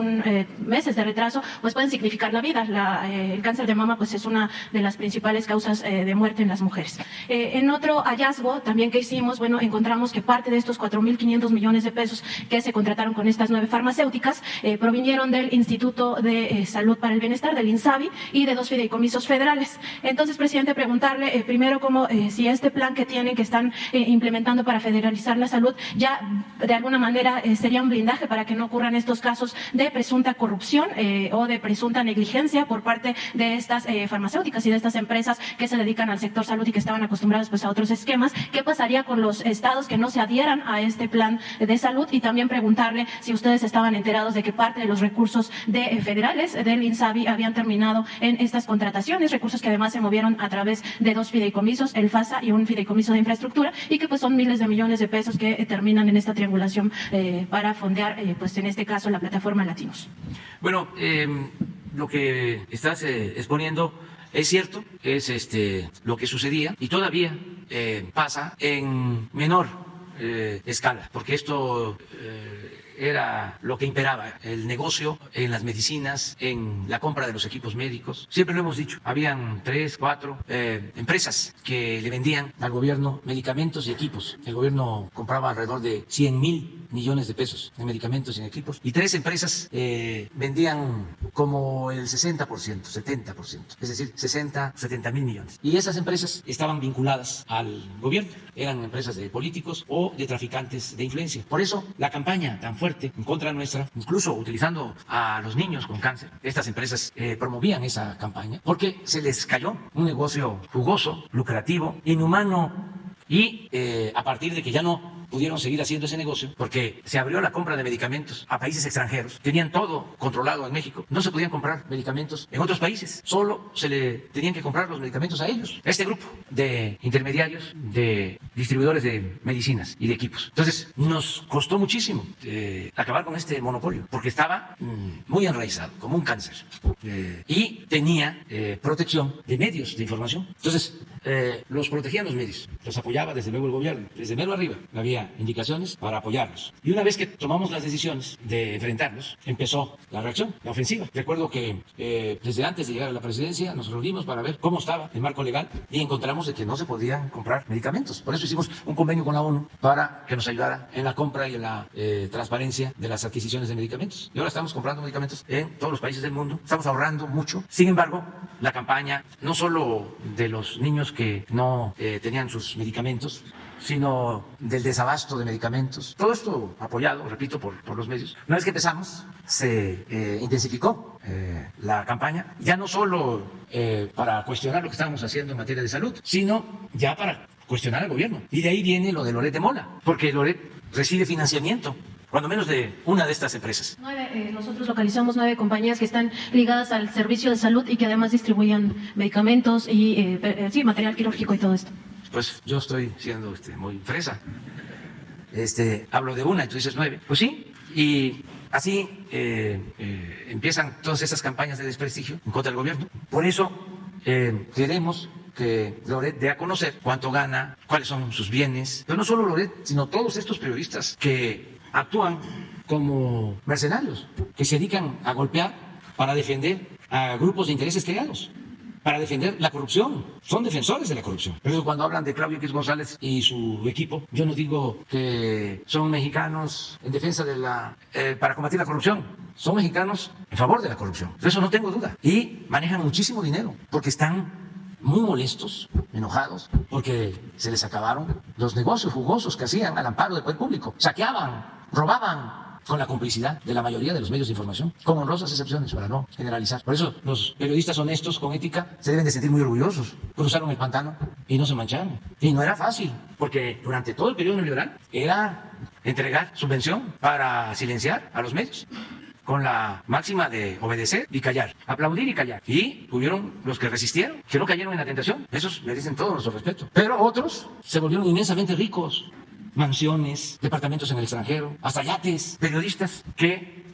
meses de retraso, pueden significar la vida. El cáncer de mama es una de las principales causas de muerte en las mujeres. En otro hallazgo también que hicimos, encontramos que parte de estos 4,500 millones de pesos que se contrataron con estas 9 farmacéuticas provinieron del Instituto de Salud para el Bienestar, del INSABI, y de 2 fideicomisos federales. Entonces, presidente, preguntarle primero si este plan que tienen, que están implementando para federalizar la salud, ya de alguna manera sería un blindaje para que no ocurran estos casos de presunta corrupción o de presunta negligencia por parte de estas farmacéuticas y de estas empresas que se dedican al sector salud y que estaban acostumbradas a otros esquemas. ¿Qué pasaría con los estados que no se adhieran a este plan de salud? Y también preguntarle si ustedes estaban enterados de que parte de los recursos federales del INSABI habían terminado en estas contrataciones, recursos que además se movieron a través de 2 fideicomisos, el FASA y un fideicomiso de infraestructura, y que son miles de millones de pesos que terminan en esta triangulación para fondear, en este caso, la plataforma Latinus. Bueno, lo que estás exponiendo es cierto, es lo que sucedía y todavía pasa en menor escala, porque esto era lo que imperaba, el negocio en las medicinas, en la compra de los equipos médicos. Siempre lo hemos dicho, habían 3, 4 empresas que le vendían al gobierno medicamentos y equipos. El gobierno compraba alrededor de 100,000 millones de pesos de medicamentos y equipos, y 3 empresas vendían como el 60%, 70%, es decir, 60, 70,000 millones. Y esas empresas estaban vinculadas al gobierno, eran empresas de políticos o de traficantes de influencia. Por eso la campaña tan fuerte en contra nuestra, incluso utilizando a los niños con cáncer, estas empresas promovían esa campaña porque se les cayó un negocio jugoso, lucrativo, inhumano, y a partir de que ya no pudieron seguir haciendo ese negocio porque se abrió la compra de medicamentos a países extranjeros. Tenían todo controlado en México. No se podían comprar medicamentos en otros países. Solo se le tenían que comprar los medicamentos a ellos. A este grupo de intermediarios, de distribuidores de medicinas y de equipos. Entonces, nos costó muchísimo acabar con este monopolio porque estaba muy enraizado, como un cáncer. Y tenía protección de medios de información. Entonces, los protegían los medios, los apoyaba desde luego el gobierno, desde mero arriba había indicaciones para apoyarlos. Y una vez que tomamos las decisiones de enfrentarlos, empezó la reacción, la ofensiva. Recuerdo que desde antes de llegar a la presidencia nos reunimos para ver cómo estaba el marco legal y encontramos de que no se podían comprar medicamentos. Por eso hicimos un convenio con la ONU para que nos ayudara en la compra y en la transparencia de las adquisiciones de medicamentos. Y ahora estamos comprando medicamentos en todos los países del mundo, estamos ahorrando mucho. Sin embargo, la campaña no solo de los niños que no tenían sus medicamentos, sino del desabasto de medicamentos. Todo esto apoyado, repito, por los medios. Una vez que empezamos, se intensificó la campaña, ya no solo para cuestionar lo que estábamos haciendo en materia de salud, sino ya para cuestionar al gobierno. Y de ahí viene lo de Loret de Mola, porque Loret recibe financiamiento, cuando menos de una de estas empresas. Nosotros localizamos 9 compañías que están ligadas al servicio de salud y que además distribuyen medicamentos y material quirúrgico y todo esto. Pues yo estoy siendo muy fresa. Hablo de una y tú dices 9. Pues sí, y así empiezan todas esas campañas de desprestigio en contra del gobierno. Por eso queremos que Loret dé a conocer cuánto gana, cuáles son sus bienes. Pero no solo Loret, sino todos estos periodistas que actúan como mercenarios, que se dedican a golpear para defender a grupos de intereses creados, para defender la corrupción. Son defensores de la corrupción. Pero cuando hablan de Claudio X González y su equipo, yo no digo que son mexicanos en defensa de para combatir la corrupción. Son mexicanos en favor de la corrupción. De eso no tengo duda. Y manejan muchísimo dinero porque están muy molestos, enojados, porque se les acabaron los negocios jugosos que hacían al amparo del poder público. Saqueaban, robaban, con la complicidad de la mayoría de los medios de información, con honrosas excepciones, para no generalizar. Por eso los periodistas honestos, con ética, se deben de sentir muy orgullosos. Cruzaron el pantano y no se mancharon. Y no era fácil, porque durante todo el periodo neoliberal era entregar subvención para silenciar a los medios, con la máxima de obedecer y callar, aplaudir y callar. Y hubieron los que resistieron, que no cayeron en la tentación. Esos merecen todo nuestro respeto. Pero otros se volvieron inmensamente ricos. Mansiones, departamentos en el extranjero, hasta yates. Periodistas que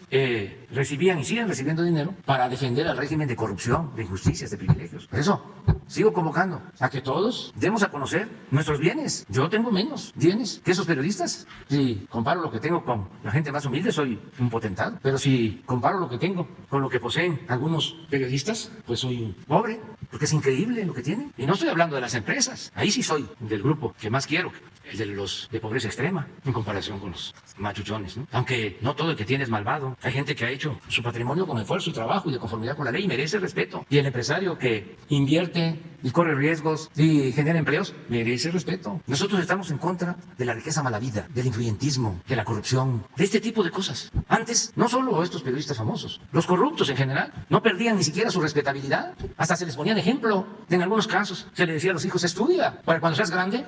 recibían y siguen recibiendo dinero para defender al régimen de corrupción, de injusticias, de privilegios. Por eso sigo convocando a que todos demos a conocer nuestros bienes. Yo tengo menos bienes que esos periodistas. Si comparo lo que tengo con la gente más humilde, soy un potentado. Pero si comparo lo que tengo con lo que poseen algunos periodistas, pues soy un pobre, porque es increíble lo que tienen. Y no estoy hablando de las empresas. Ahí sí soy del grupo que más quiero, el de los de pobreza extrema, en comparación con los machuchones, ¿no? Aunque no todo el que tiene es malvado. Hay gente que ha hecho su patrimonio con esfuerzo y trabajo y de conformidad con la ley y merece respeto. Y el empresario que invierte y corre riesgos y genera empleos merece respeto. Nosotros estamos en contra de la riqueza malavida, del influyentismo, de la corrupción, de este tipo de cosas. Antes, no solo estos periodistas famosos, los corruptos en general no perdían ni siquiera su respetabilidad. Hasta se les ponía de ejemplo. En algunos casos se les decía a los hijos: estudia para cuando seas grande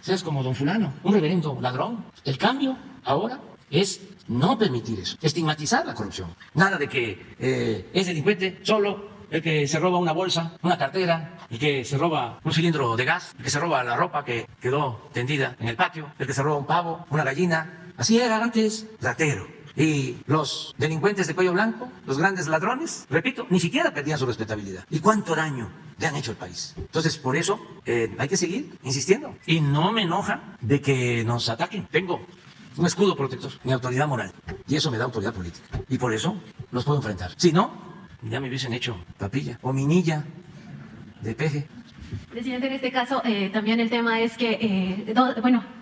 seas como don fulano, un reverendo ladrón. El cambio ahora es no permitir eso, estigmatizar la corrupción. Nada de que es delincuente solo el que se roba una bolsa, una cartera, el que se roba un cilindro de gas, el que se roba la ropa que quedó tendida en el patio, el que se roba un pavo, una gallina. Así era antes, ratero. Y los delincuentes de cuello blanco, los grandes ladrones, repito, ni siquiera perdían su respetabilidad. ¿Y cuánto daño le han hecho al país? Entonces, por eso hay que seguir insistiendo. Y no me enoja de que nos ataquen. Tengo un escudo protector, mi autoridad moral. Y eso me da autoridad política. Y por eso los puedo enfrentar. Si no, ya me hubiesen hecho papilla o minilla de peje. Presidente, en este caso también el tema es que,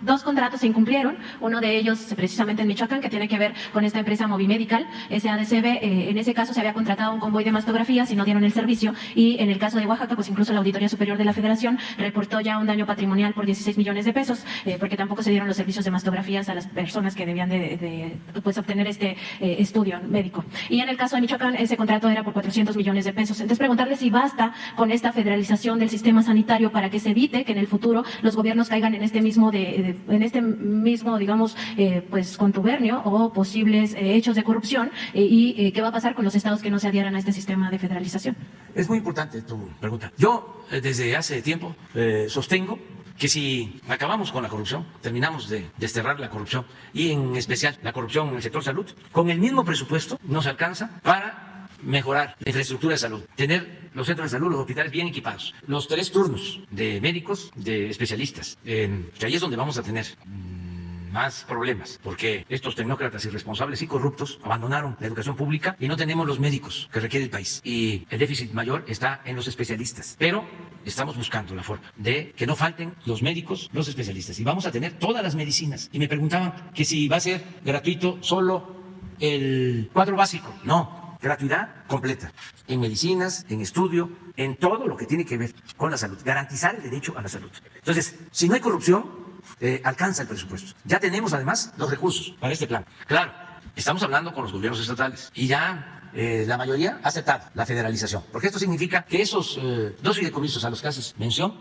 dos contratos se incumplieron. Uno de ellos precisamente en Michoacán, que tiene que ver con esta empresa Movimedical, SADCB. En ese caso se había contratado un convoy de mastografías y no dieron el servicio. Y en el caso de Oaxaca, pues incluso la Auditoría Superior de la Federación reportó ya un daño patrimonial por 16 millones de pesos, porque tampoco se dieron los servicios de mastografías a las personas que debían de obtener este estudio médico. Y en el caso de Michoacán, ese contrato era por 400 millones de pesos. Entonces, preguntarle si basta con esta federalización del sistema sistema sanitario para que se evite que en el futuro los gobiernos caigan en este mismo, digamos, pues contubernio o posibles hechos de corrupción y qué va a pasar con los estados que no se adhieran a este sistema de federalización. Es muy importante tu pregunta. Yo desde hace tiempo sostengo que si acabamos con la corrupción, terminamos de desterrar la corrupción y en especial la corrupción en el sector salud, con el mismo presupuesto nos alcanza para mejorar la infraestructura de salud, tener los centros de salud, los hospitales bien equipados, los 3 turnos de médicos, de especialistas, que ahí es donde vamos a tener más problemas, porque estos tecnócratas irresponsables y corruptos abandonaron la educación pública y no tenemos los médicos que requiere el país. Y el déficit mayor está en los especialistas. Pero estamos buscando la forma de que no falten los médicos, los especialistas. Y vamos a tener todas las medicinas. Y me preguntaban que si va a ser gratuito solo el cuadro básico. No, gratuidad completa. En medicinas, en estudio, en todo lo que tiene que ver con la salud. Garantizar el derecho a la salud. Entonces, si no hay corrupción, alcanza el presupuesto. Ya tenemos además los recursos para este plan. Claro, estamos hablando con los gobiernos estatales y ya la mayoría ha aceptado la federalización, porque esto significa que esos 2 fideicomisos a los que haces mención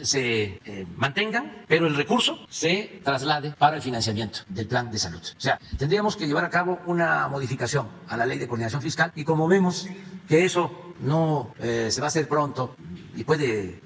se mantengan, pero el recurso se traslade para el financiamiento del plan de salud. O sea, tendríamos que llevar a cabo una modificación a la ley de coordinación fiscal y como vemos que eso no se va a hacer pronto y puede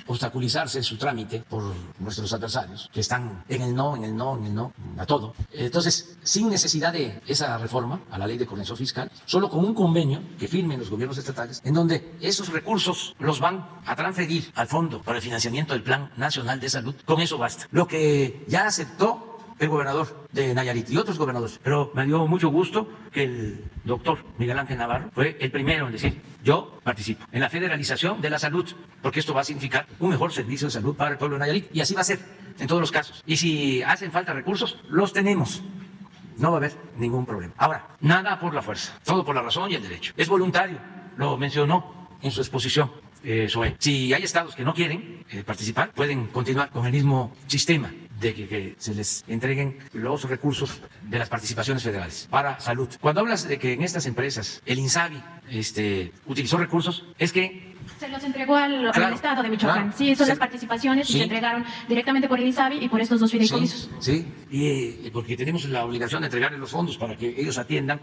obstaculizarse su trámite por nuestros adversarios, que están en el no, a todo. Entonces, sin necesidad de esa reforma a la ley de coordinación fiscal, solo con un convenio que firmen los gobiernos estatales, en donde esos recursos los van a transferir al Fondo para el Financiamiento del Plan Nacional de Salud, con eso basta. Lo que ya aceptó el gobernador de Nayarit y otros gobernadores, pero me dio mucho gusto que el doctor Miguel Ángel Navarro fue el primero en decir: yo participo en la federalización de la salud, porque esto va a significar un mejor servicio de salud para el pueblo de Nayarit, y así va a ser en todos los casos. Y si hacen falta recursos, los tenemos. No va a haber ningún problema. Ahora, nada por la fuerza, todo por la razón y el derecho. Es voluntario, lo mencionó en su exposición Zoé. Si hay estados que no quieren participar, pueden continuar con el mismo sistema de que se les entreguen los recursos de las participaciones federales para salud. Cuando hablas de que en estas empresas el INSABI utilizó recursos, es que se los entregó al estado de Michoacán. Sí, son las participaciones y se entregaron directamente por el INSABI y por estos 2 fideicomisos. Sí, y porque tenemos la obligación de entregarles los fondos para que ellos atiendan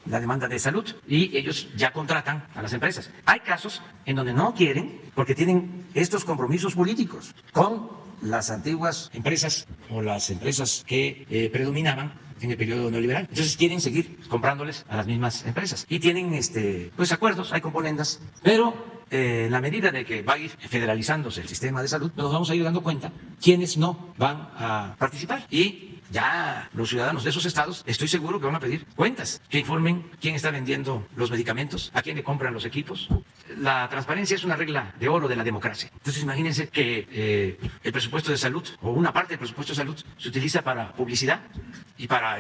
la demanda de salud y ellos ya contratan a las empresas. Hay casos en donde no quieren porque tienen estos compromisos políticos con las antiguas empresas o las empresas que predominaban en el periodo neoliberal. Entonces quieren seguir comprándoles a las mismas empresas y tienen pues acuerdos, hay componendas, pero en la medida de que va a ir federalizándose el sistema de salud, nos vamos a ir dando cuenta quiénes no van a participar y ya los ciudadanos de esos estados estoy seguro que van a pedir cuentas, que informen quién está vendiendo los medicamentos, a quién le compran los equipos. La transparencia es una regla de oro de la democracia. Entonces imagínense que el presupuesto de salud o una parte del presupuesto de salud se utiliza para publicidad y para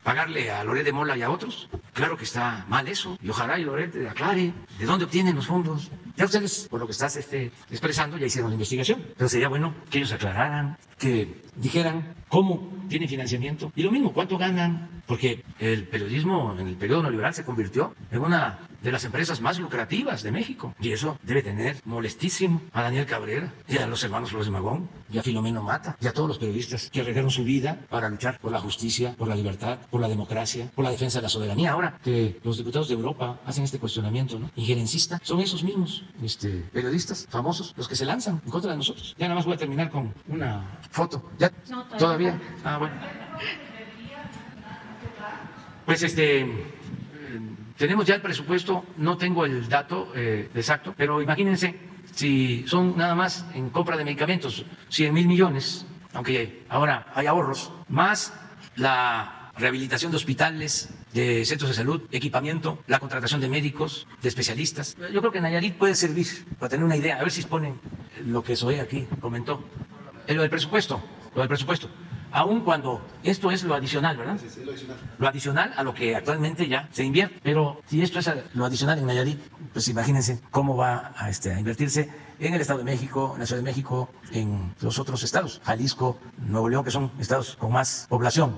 pagarle a Loret de Mola y a otros. Claro que está mal eso y ojalá y Loret aclare de dónde obtienen los fondos. Ya ustedes, por lo que estás expresando, ya hicieron la investigación, pero sería bueno que ellos aclararan, que dijeran cómo tienen financiamiento y lo mismo, cuánto ganan, porque el periodismo en el periodo neoliberal se convirtió en una de las empresas más lucrativas de México y eso debe tener molestísimo a Daniel Cabrera y a los hermanos Flores de Magón y a Filomeno Mata y a todos los periodistas que arriesgaron su vida para luchar por la justicia, por la libertad, por la democracia, por la defensa de la soberanía. Ahora que los diputados de Europa hacen este cuestionamiento, ¿no?, injerencista, son esos mismos periodistas famosos los que se lanzan en contra de nosotros. Ya nada más voy a terminar con una foto. ¿Ya? No, ¿Todavía? Ah, bueno. Pues tenemos ya el presupuesto, no tengo el dato exacto, pero imagínense si son nada más en compra de medicamentos 100,000 millones, aunque ahora hay ahorros, más la rehabilitación de hospitales, de centros de salud, equipamiento, la contratación de médicos, de especialistas. Yo creo que Nayarit puede servir para tener una idea, a ver si exponen lo que Zoé aquí comentó. Lo del presupuesto, aun cuando esto es lo adicional, ¿verdad? Sí, lo adicional. Lo adicional a lo que actualmente ya se invierte. Pero si esto es lo adicional en Nayarit, pues imagínense cómo va a invertirse en el Estado de México, en la Ciudad de México, en los otros estados, Jalisco, Nuevo León, que son estados con más población.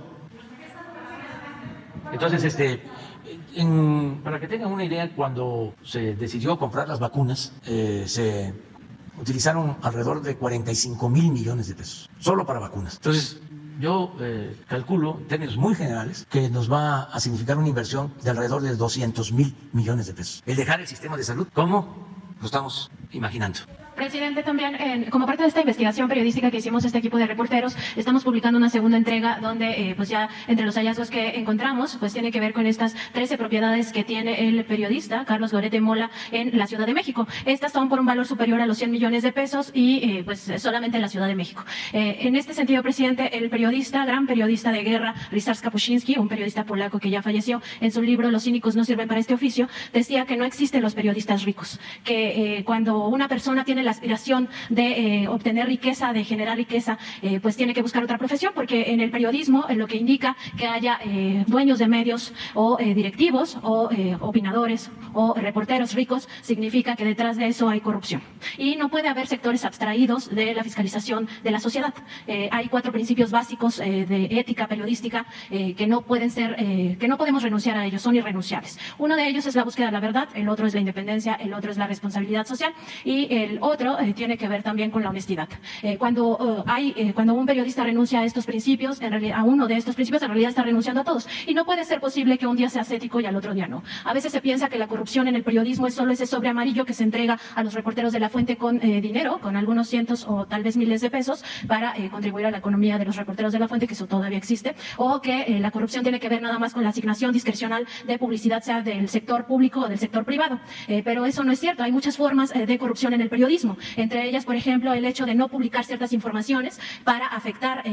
Entonces, Para que tengan una idea, cuando se decidió comprar las vacunas, se utilizaron alrededor de 45,000 millones de pesos, solo para vacunas. Entonces, yo calculo, en términos muy generales, que nos va a significar una inversión de alrededor de 200,000 millones de pesos. El dejar el sistema de salud, ¿cómo lo estamos imaginando? Presidente, también como parte de esta investigación periodística que hicimos este equipo de reporteros, estamos publicando una segunda entrega donde pues ya entre los hallazgos que encontramos pues tiene que ver con estas 13 propiedades que tiene el periodista Carlos Loret de Mola en la Ciudad de México. Estas son por un valor superior a los 100 millones de pesos y pues solamente en la Ciudad de México. En este sentido, presidente, el periodista, gran periodista de guerra, Ryszard Kapuscinski, un periodista polaco que ya falleció, en su libro Los cínicos no sirven para este oficio, decía que no existen los periodistas ricos, que cuando una persona tiene la aspiración de obtener riqueza, de generar riqueza, pues tiene que buscar otra profesión, porque en el periodismo lo que indica que haya dueños de medios o directivos o opinadores o reporteros ricos, significa que detrás de eso hay corrupción. Y no puede haber sectores abstraídos de la fiscalización de la sociedad. Hay 4 principios básicos de ética periodística que no pueden ser, que no podemos renunciar a ellos, son irrenunciables. Uno de ellos es la búsqueda de la verdad, el otro es la independencia, el otro es la responsabilidad social y el otro tiene que ver también con la honestidad. Cuando un periodista renuncia a estos principios, en realidad, a uno de estos principios, en realidad está renunciando a todos. Y no puede ser posible que un día seas ético y al otro día no. A veces se piensa que la corrupción en el periodismo es solo ese sobre amarillo que se entrega a los reporteros de La Fuente con dinero, con algunos cientos o tal vez miles de pesos para contribuir a la economía de los reporteros de La Fuente, que eso todavía existe, o que la corrupción tiene que ver nada más con la asignación discrecional de publicidad, sea del sector público o del sector privado. Pero eso no es cierto. Hay muchas formas de corrupción en el periodismo. Entre ellas, por ejemplo, el hecho de no publicar ciertas informaciones para afectar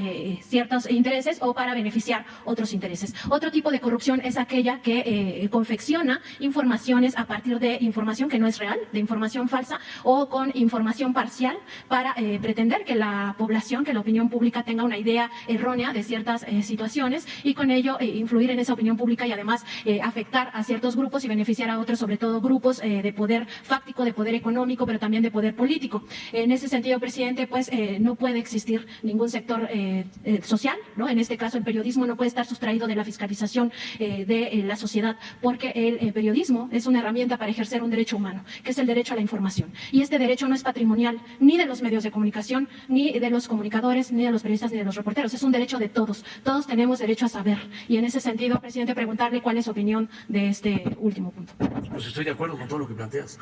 ciertos intereses o para beneficiar otros intereses. Otro tipo de corrupción es aquella que confecciona informaciones a partir de información que no es real, de información falsa o con información parcial para pretender que la población, que la opinión pública tenga una idea errónea de ciertas situaciones y con ello influir en esa opinión pública y además afectar a ciertos grupos y beneficiar a otros, sobre todo grupos de poder fáctico, de poder económico, pero también de poder político. En ese sentido, presidente, pues no puede existir ningún sector social, ¿no? En este caso, el periodismo no puede estar sustraído de la fiscalización de la sociedad, porque el periodismo es una herramienta para ejercer un derecho humano, que es el derecho a la información. Y este derecho no es patrimonial ni de los medios de comunicación, ni de los comunicadores, ni de los periodistas, ni de los reporteros. Es un derecho de todos. Todos tenemos derecho a saber. Y en ese sentido, presidente, preguntarle cuál es su opinión de este último punto. Pues estoy de acuerdo con todo lo que planteas.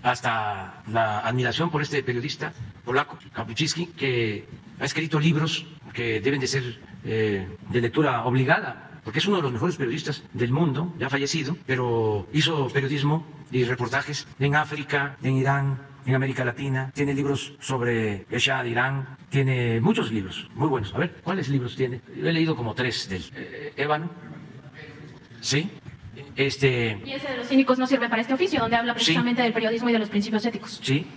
Hasta la admiración por este periodista polaco, Kapuscinski, que ha escrito libros que deben de ser de lectura obligada, porque es uno de los mejores periodistas del mundo, ya fallecido, pero hizo periodismo y reportajes en África, en Irán, en América Latina, tiene libros sobre el Shah de Irán, tiene muchos libros muy buenos. A ver, ¿cuáles libros tiene? Yo he leído como 3 del Ébano, ¿sí? Y ese de los cínicos no sirve para este oficio, donde habla precisamente del periodismo y de los principios éticos. Sí,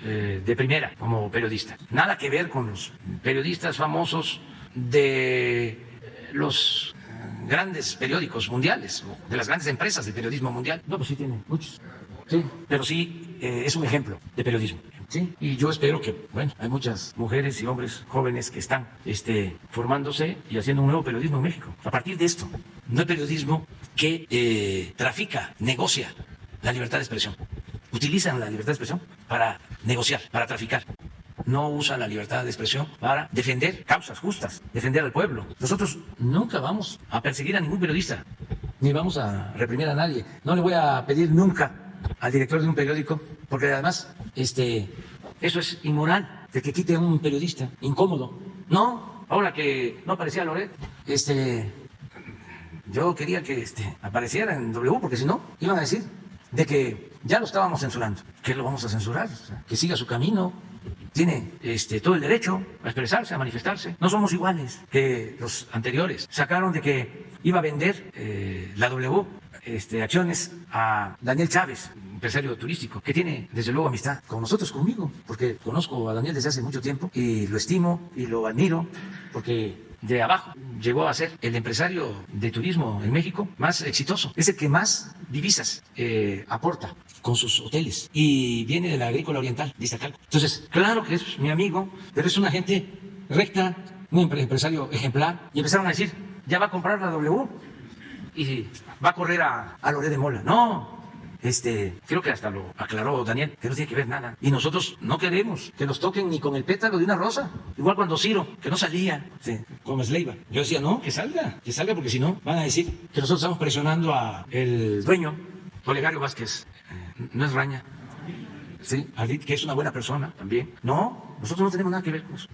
de primera, como periodista. Nada que ver con los periodistas famosos de los grandes periódicos mundiales, de las grandes empresas de periodismo mundial. No, pues sí tiene muchos. Sí, pero sí es un ejemplo de periodismo. Sí, y yo espero que, bueno, hay muchas mujeres y hombres jóvenes que están formándose y haciendo un nuevo periodismo en México. A partir de esto, no hay periodismo que trafica, negocia la libertad de expresión. Utilizan la libertad de expresión para negociar, para traficar. No usan la libertad de expresión para defender causas justas, defender al pueblo. Nosotros nunca vamos a perseguir a ningún periodista, ni vamos a reprimir a nadie. No le voy a pedir nunca al director de un periódico, porque además eso es inmoral, de que quite a un periodista incómodo. No, ahora que no aparecía Loret, yo quería que apareciera en W, porque si no, iban a decir de que ya lo estábamos censurando. ¿Qué lo vamos a censurar? O sea, que siga su camino. Tiene todo el derecho a expresarse, a manifestarse. No somos iguales que los anteriores. Sacaron de que iba a vender la W acciones a Daniel Chávez, empresario turístico, que tiene desde luego amistad con nosotros, conmigo, porque conozco a Daniel desde hace mucho tiempo y lo estimo y lo admiro, porque de abajo llegó a ser el empresario de turismo en México más exitoso. Es el que más divisas aporta con sus hoteles y viene de la agrícola oriental de Iztacalco. Entonces, claro que es mi amigo, pero es una gente recta, un empresario ejemplar. Y empezaron a decir, ya va a comprar la W. y va a correr a Loret de Mola. No. Creo que hasta lo aclaró Daniel, que no tiene que ver nada. Y nosotros no queremos que nos toquen ni con el pétalo de una rosa. Igual cuando Ciro, que no salía, como Esleiva. Yo decía, no, que salga, porque si no, van a decir que nosotros estamos presionando a el dueño, Olegario Vázquez. No es Raña. Sí, que es una buena persona también. No, nosotros no tenemos nada que ver con eso.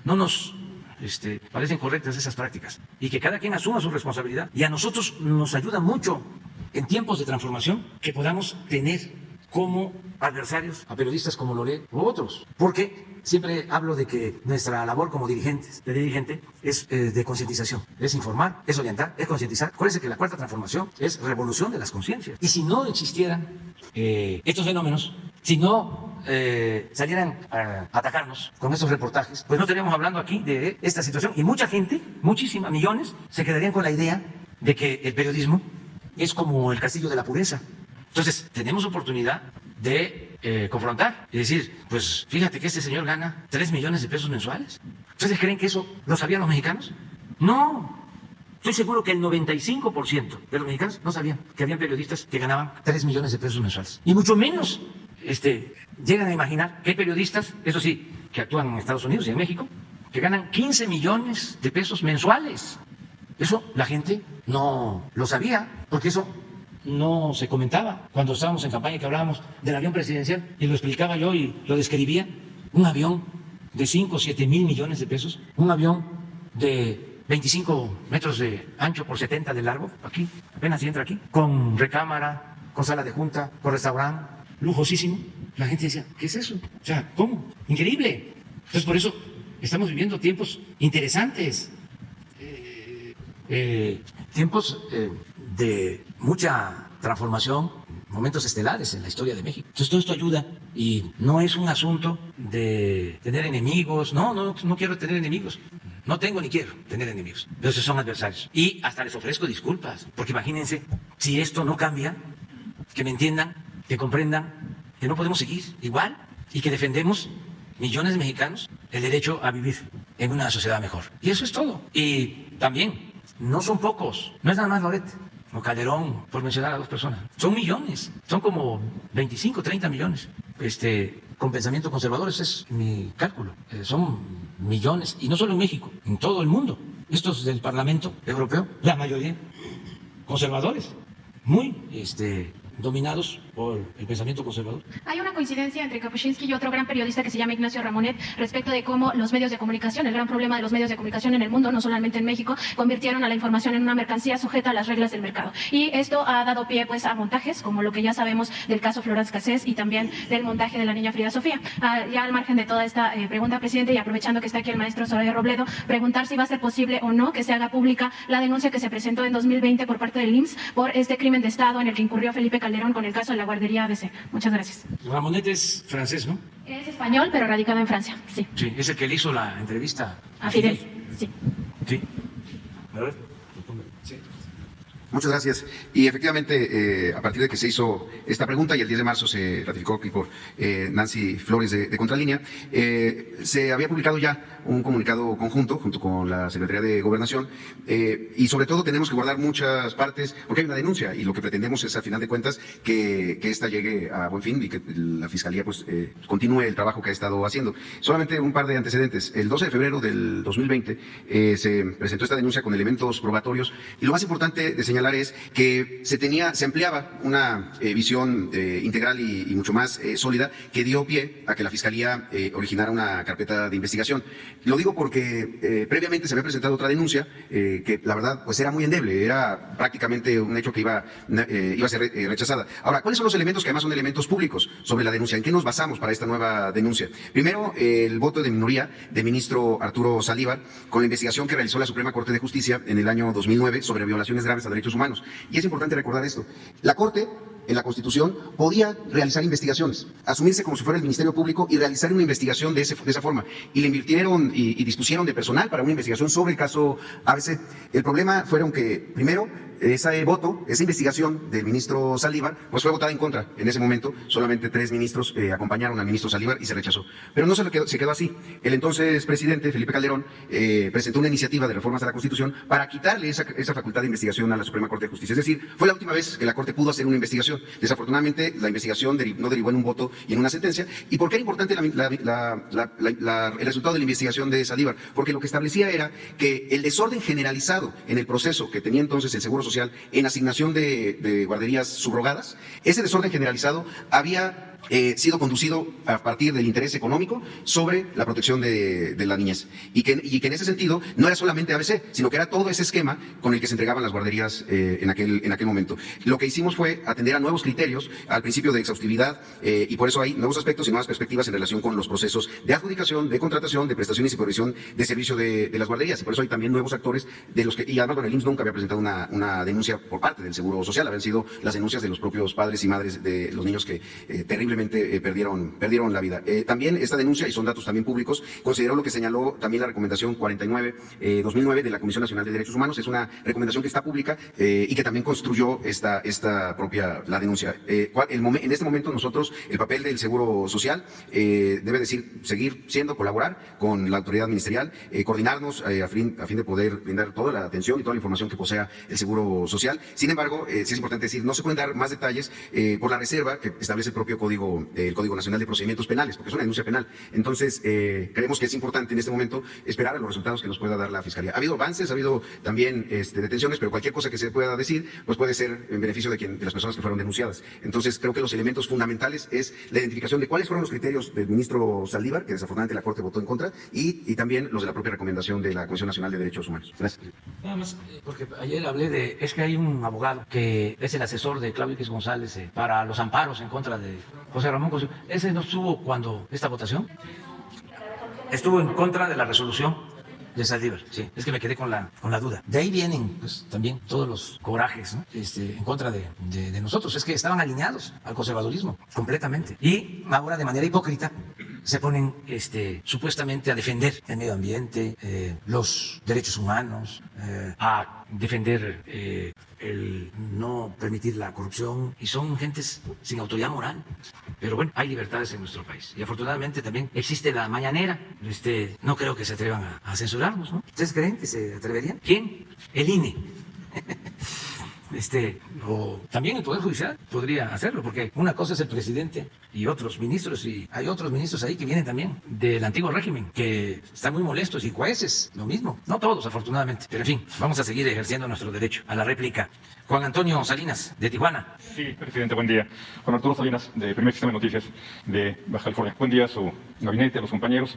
No nos parecen correctas esas prácticas. Y que cada quien asuma su responsabilidad. Y a nosotros nos ayuda mucho en tiempos de transformación que podamos tener como adversarios a periodistas como Loret u otros. Porque siempre hablo de que nuestra labor como dirigente es de concientización, es informar, es orientar, es concientizar. Acuérdense que la cuarta transformación es revolución de las conciencias. Y si no existieran estos fenómenos, si no salieran a atacarnos con esos reportajes, pues no estaríamos hablando aquí de esta situación. Y mucha gente, muchísimas, millones, se quedarían con la idea de que el periodismo es como el castillo de la pureza. Entonces, tenemos oportunidad de confrontar y decir, pues fíjate que este señor gana 3 millones de pesos mensuales. ¿Ustedes creen que eso lo sabían los mexicanos? No. Estoy seguro que el 95% de los mexicanos no sabían que habían periodistas que ganaban 3 millones de pesos mensuales. Y mucho menos llegan a imaginar que hay periodistas, eso sí, que actúan en Estados Unidos y en México, que ganan 15 millones de pesos mensuales. Eso la gente no lo sabía, porque eso no se comentaba cuando estábamos en campaña, que hablábamos del avión presidencial, y lo explicaba yo y lo describía. Un avión de 5 o 7 mil millones de pesos, un avión de 25 metros de ancho por 70 de largo, aquí, apenas si entra aquí, con recámara, con sala de junta, con restaurante, lujosísimo. La gente decía, ¿qué es eso? O sea, ¿cómo? Increíble. Entonces, por eso estamos viviendo tiempos interesantes. Tiempos de mucha transformación, momentos estelares en la historia de México. Entonces todo esto ayuda y no es un asunto de tener enemigos. No quiero tener enemigos. No tengo ni quiero tener enemigos. Pero esos son adversarios. Y hasta les ofrezco disculpas, porque imagínense, si esto no cambia, que me entiendan, que comprendan que no podemos seguir igual y que defendemos millones de mexicanos el derecho a vivir en una sociedad mejor. Y eso es todo. Y también no son pocos, no es nada más Loret o Calderón, por mencionar a 2 personas. Son millones, son como 25, 30 millones. Con pensamiento conservador, ese es mi cálculo. Son millones, y no solo en México, en todo el mundo. Estos del Parlamento Europeo, la mayoría conservadores, muy dominados por el pensamiento conservador. Hay una coincidencia entre Kapuscinski y otro gran periodista que se llama Ignacio Ramonet respecto de cómo los medios de comunicación, el gran problema de los medios de comunicación en el mundo, no solamente en México, convirtieron a la información en una mercancía sujeta a las reglas del mercado. Y esto ha dado pie pues a montajes, como lo que ya sabemos del caso Florence Cassés y también del montaje de la niña Frida Sofía. Ya al margen de toda esta pregunta, presidente, y aprovechando que está aquí el maestro Zoraida Robledo, preguntar si va a ser posible o no que se haga pública la denuncia que se presentó en 2020 por parte del IMSS por este crimen de Estado en el que incurrió Felipe Calderón con el caso de la guardería ABC. Muchas gracias. Ramonet es francés, ¿no? Es español, pero radicado en Francia, sí. Sí, es el que le hizo la entrevista a Fidel. Sí. Sí. A ver, sí. Muchas gracias. Y efectivamente, a partir de que se hizo esta pregunta y el 10 de marzo se ratificó aquí por Nancy Flores de Contralínea, se había publicado ya un comunicado conjunto junto con la Secretaría de Gobernación y sobre todo tenemos que guardar muchas partes porque hay una denuncia y lo que pretendemos es, a final de cuentas, que esta llegue a buen fin y que la Fiscalía pues continúe el trabajo que ha estado haciendo. Solamente un par de antecedentes. El 12 de febrero del 2020 se presentó esta denuncia con elementos probatorios y lo más importante de señalar es que se ampliaba una visión integral y mucho más sólida que dio pie a que la Fiscalía originara una carpeta de investigación. Lo digo porque previamente se había presentado otra denuncia que la verdad pues era muy endeble, era prácticamente un hecho que iba a ser rechazada. Ahora, ¿cuáles son los elementos que además son elementos públicos sobre la denuncia? ¿En qué nos basamos para esta nueva denuncia? Primero, el voto de minoría del ministro Arturo Saldívar con la investigación que realizó la Suprema Corte de Justicia en el año 2009 sobre violaciones graves a derechos humanos. Y es importante recordar esto. La Corte en la Constitución, podía realizar investigaciones, asumirse como si fuera el Ministerio Público y realizar una investigación de esa forma. Y le invirtieron y dispusieron de personal para una investigación sobre el caso ABC. El problema fueron que, primero, esa investigación del ministro Saldívar, pues fue votada en contra en ese momento. Solamente 3 ministros acompañaron al ministro Saldívar y se rechazó. Pero no se quedó así. El entonces presidente, Felipe Calderón, presentó una iniciativa de reformas a la Constitución para quitarle esa facultad de investigación a la Suprema Corte de Justicia. Es decir, fue la última vez que la Corte pudo hacer una investigación. Desafortunadamente, la investigación no derivó en un voto y en una sentencia. ¿Y por qué era importante el resultado de la investigación de Saldívar? Porque lo que establecía era que el desorden generalizado en el proceso que tenía entonces el Seguro Social en asignación de guarderías subrogadas, ese desorden generalizado había sido conducido a partir del interés económico sobre la protección de la niñez. Y que en ese sentido no era solamente ABC, sino que era todo ese esquema con el que se entregaban las guarderías en aquel momento. Lo que hicimos fue atender a nuevos criterios, al principio de exhaustividad, y por eso hay nuevos aspectos y nuevas perspectivas en relación con los procesos de adjudicación, de contratación, de prestaciones y provisión de servicio de las guarderías. Y por eso hay también nuevos actores de los que, y además, bueno, el IMSS nunca había presentado una denuncia por parte del Seguro Social, habían sido las denuncias de los propios padres y madres de los niños que terriblemente perdieron la vida. También esta denuncia, y son datos también públicos, consideró lo que señaló también la recomendación 49-2009 de la Comisión Nacional de Derechos Humanos. Es una recomendación que está pública y que también construyó la denuncia. En este momento nosotros, el papel del Seguro Social debe seguir siendo colaborar con la autoridad ministerial, coordinarnos a fin de poder brindar toda la atención y toda la información que posea el Seguro Social. Sin embargo, sí es importante decir, no se pueden dar más detalles por la reserva que establece el propio el Código Nacional de Procedimientos Penales, porque es una denuncia penal. Entonces, creemos que es importante en este momento esperar a los resultados que nos pueda dar la Fiscalía. Ha habido avances, ha habido también detenciones, pero cualquier cosa que se pueda decir, pues puede ser en beneficio de las personas que fueron denunciadas. Entonces, creo que los elementos fundamentales es la identificación de cuáles fueron los criterios del ministro Saldívar, que desafortunadamente la Corte votó en contra, y también los de la propia recomendación de la Comisión Nacional de Derechos Humanos. Gracias. Nada más, porque ayer hablé es que hay un abogado que es el asesor de Claudio X González para los amparos en contra de José Ramón Cosío. ¿Ese no estuvo cuando esta votación? Estuvo en contra de la resolución de Saldívar, sí. Es que me quedé con la duda. De ahí vienen pues, también todos los corajes, ¿no? En contra de nosotros. Es que estaban alineados al conservadurismo completamente. Y ahora de manera hipócrita se ponen supuestamente a defender el medio ambiente, los derechos humanos, a defender el no permitir la corrupción, y son gentes sin autoridad moral. Pero bueno, hay libertades en nuestro país y afortunadamente también existe la mañanera. No creo que se atrevan a censurarnos, ¿no? ¿Ustedes creen que se atreverían? ¿Quién? El INE. O también el Poder Judicial podría hacerlo, porque una cosa es el presidente y otros ministros, y hay otros ministros ahí que vienen también del antiguo régimen, que están muy molestos, y jueces, lo mismo. No todos, afortunadamente, pero en fin, vamos a seguir ejerciendo nuestro derecho a la réplica. Juan Antonio Salinas, de Tijuana. Sí, presidente, buen día. Juan Arturo Salinas, de Primer Sistema de Noticias de Baja California. Buen día a su gabinete, a los compañeros.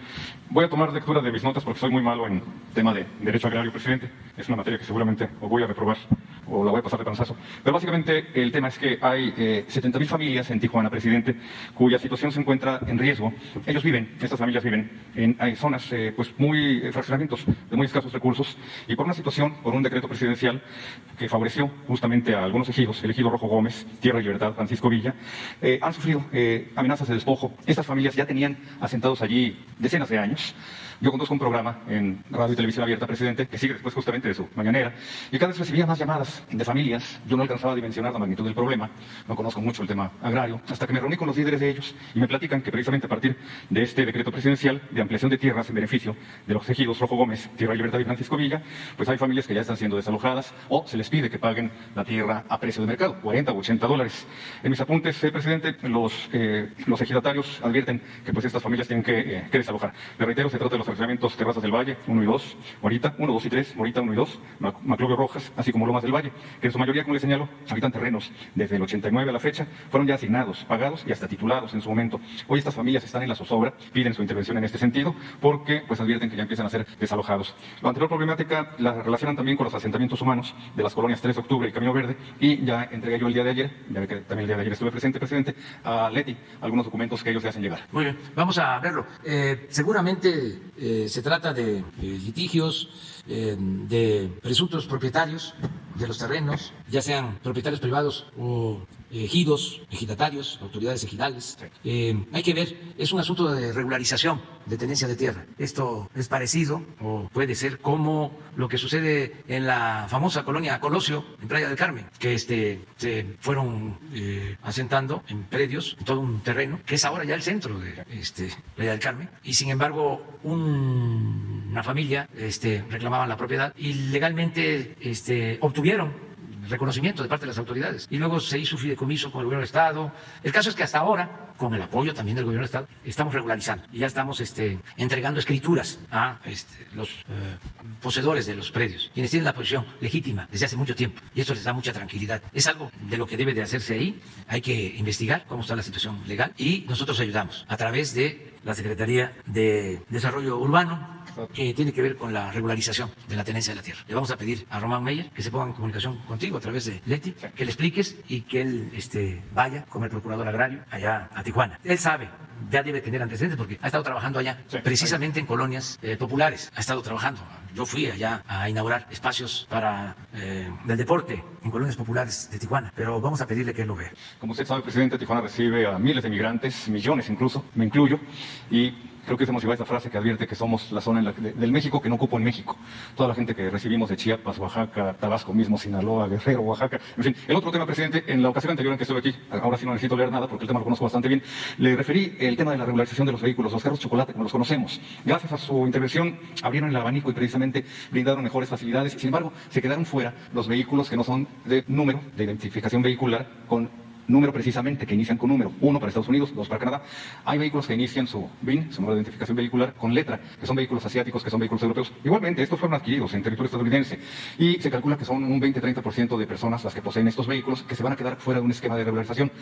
Voy a tomar lectura de mis notas porque soy muy malo en tema de derecho agrario, presidente. Es una materia que seguramente o voy a reprobar o la voy a pasar de panzazo. Pero básicamente el tema es que hay 70.000 familias en Tijuana, presidente, cuya situación se encuentra en riesgo. Estas familias viven en zonas, fraccionamientos de muy escasos recursos, y por una situación, por un decreto presidencial que favoreció justamente a algunos ejidos, el ejido Rojo Gómez, Tierra y Libertad, Francisco Villa, han sufrido amenazas de despojo. Estas familias ya tenían asentados allí decenas de años. Yo conduzco un programa en Radio y Televisión Abierta, presidente, que sigue después justamente de su mañanera, y cada vez recibía más llamadas de familias. Yo no alcanzaba a dimensionar la magnitud del problema, no conozco mucho el tema agrario, hasta que me reuní con los líderes de ellos y me platican que precisamente a partir de este decreto presidencial de ampliación de tierras en beneficio de los ejidos Rojo Gómez, Tierra y Libertad y Francisco Villa, pues hay familias que ya están siendo desalojadas o se les pide que paguen la tierra a precio de mercado, $40 o $80. En mis apuntes, presidente, los ejidatarios advierten que pues estas familias tienen que desalojar. Le reitero, se trata de los fraccionamientos Terrazas del Valle, 1 y 2, Morita, 1, 2 y 3, Morita 1 y 2, Maclovio Rojas, así como Lomas del Valle, que en su mayoría, como les señalo, habitan terrenos desde el 89 a la fecha, fueron ya asignados, pagados y hasta titulados en su momento. Hoy estas familias están en la zozobra, piden su intervención en este sentido, porque pues advierten que ya empiezan a ser desalojados. La anterior problemática la relacionan también con los asentamientos humanos de las colonias 3 de Octubre y Camino Verde, y ya entregué yo el día de ayer, ya ve que también el día de ayer estuve presente, presidente, a Leti, algunos documentos que ellos le hacen llegar. Muy bien, vamos a verlo. Seguramente se trata de litigios de presuntos propietarios de los terrenos, ya sean propietarios privados o ejidos, ejidatarios, autoridades ejidales. Hay que ver, es un asunto de regularización de tenencia de tierra. Esto es parecido o puede ser como lo que sucede en la famosa colonia Colosio, en Playa del Carmen, que se fueron asentando en predios, en todo un terreno, que es ahora ya el centro de Playa del Carmen, y sin embargo una familia reclamaban la propiedad y legalmente obtuvieron reconocimiento de parte de las autoridades. Y luego se hizo fideicomiso con el gobierno del Estado. El caso es que hasta ahora, con el apoyo también del gobierno del Estado, estamos regularizando y ya estamos entregando escrituras a los poseedores de los predios, quienes tienen la posición legítima desde hace mucho tiempo. Y eso les da mucha tranquilidad. Es algo de lo que debe de hacerse ahí. Hay que investigar cómo está la situación legal y nosotros ayudamos a través de la Secretaría de Desarrollo Urbano, que tiene que ver con la regularización de la tenencia de la tierra. Le vamos a pedir a Román Meyer que se ponga en comunicación contigo a través de Leti, que le expliques y que él vaya con el procurador agrario allá a Tijuana. Él sabe, ya debe tener antecedentes porque ha estado trabajando allá, precisamente en colonias populares. Ha estado trabajando. Yo fui allá a inaugurar espacios para del deporte en colonias populares de Tijuana, pero vamos a pedirle que él lo vea. Como usted sabe, presidente, Tijuana recibe a miles de migrantes, millones incluso, me incluyo, y creo que es emotiva esta frase que advierte que somos la zona del México que no ocupo en México. Toda la gente que recibimos de Chiapas, Oaxaca, Tabasco mismo, Sinaloa, Guerrero, Oaxaca, en fin. El otro tema, presidente, en la ocasión anterior en que estuve aquí, ahora sí no necesito leer nada porque el tema lo conozco bastante bien, le referí el tema de la regularización de los vehículos, los carros chocolate, como los conocemos. Gracias a su intervención abrieron el abanico y precisamente brindaron mejores facilidades. Sin embargo, se quedaron fuera los vehículos que no son de número, de identificación vehicular, con número precisamente, que inician con número, 1 para Estados Unidos, 2 para Canadá. Hay vehículos que inician su BIN, su número de identificación vehicular, con letra, que son vehículos asiáticos, que son vehículos europeos. Igualmente, estos fueron adquiridos en territorio estadounidense y se calcula que son un 20-30% de personas las que poseen estos vehículos que se van a quedar fuera de un esquema de regularización.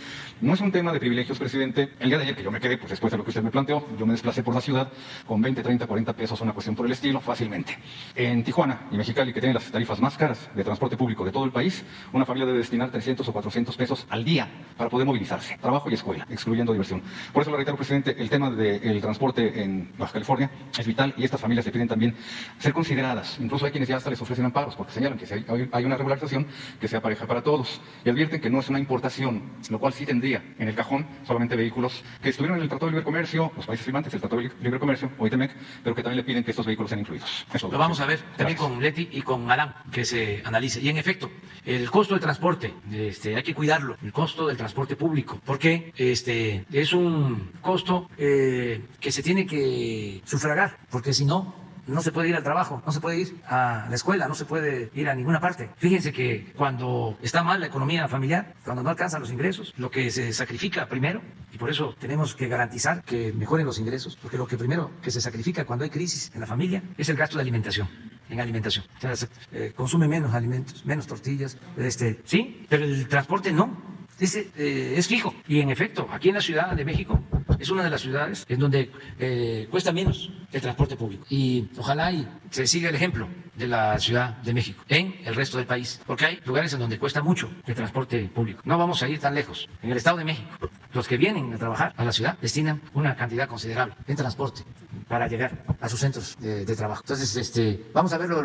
No es un tema de privilegios, presidente. El día de ayer que yo me quedé, pues después de lo que usted me planteó, yo me desplacé por la ciudad con 20, 30, 40 pesos, una cuestión por el estilo, fácilmente. En Tijuana y Mexicali, que tienen las tarifas más caras de transporte público de todo el país, una familia debe destinar 300 o 400 pesos al día para poder movilizarse, trabajo y escuela, excluyendo diversión. Por eso le reitero, presidente, el tema del transporte en Baja California es vital y estas familias le piden también ser consideradas. Incluso hay quienes ya hasta les ofrecen amparos porque señalan que si hay una regularización que sea pareja para todos y advierten que no es una importación, lo cual sí tendría en el cajón solamente vehículos que estuvieron en el Tratado de Libre Comercio, los países firmantes del Tratado de Libre Comercio o ITEMEC, pero que también le piden que estos vehículos sean incluidos. Eso lo vamos a ver también con Leti y con Adán, que se analice. Y en efecto, el costo del transporte, hay que cuidarlo, el costo del transporte público, porque es un costo que se tiene que sufragar, porque si no se puede ir al trabajo, no se puede ir a la escuela, no se puede ir a ninguna parte. Fíjense que cuando está mal la economía familiar, cuando no alcanzan los ingresos, lo que se sacrifica primero, y por eso tenemos que garantizar que mejoren los ingresos, porque lo que primero que se sacrifica cuando hay crisis en la familia es el gasto de alimentación. En alimentación. O sea, consume menos alimentos, menos tortillas, sí, pero el transporte no. Es fijo. Y en efecto, aquí en la Ciudad de México es una de las ciudades en donde cuesta menos el transporte público. Y ojalá y se siga el ejemplo de la Ciudad de México en el resto del país, porque hay lugares en donde cuesta mucho el transporte público. No vamos a ir tan lejos. En el Estado de México, los que vienen a trabajar a la ciudad destinan una cantidad considerable en transporte para llegar a sus centros de trabajo. Entonces, vamos a ver lo de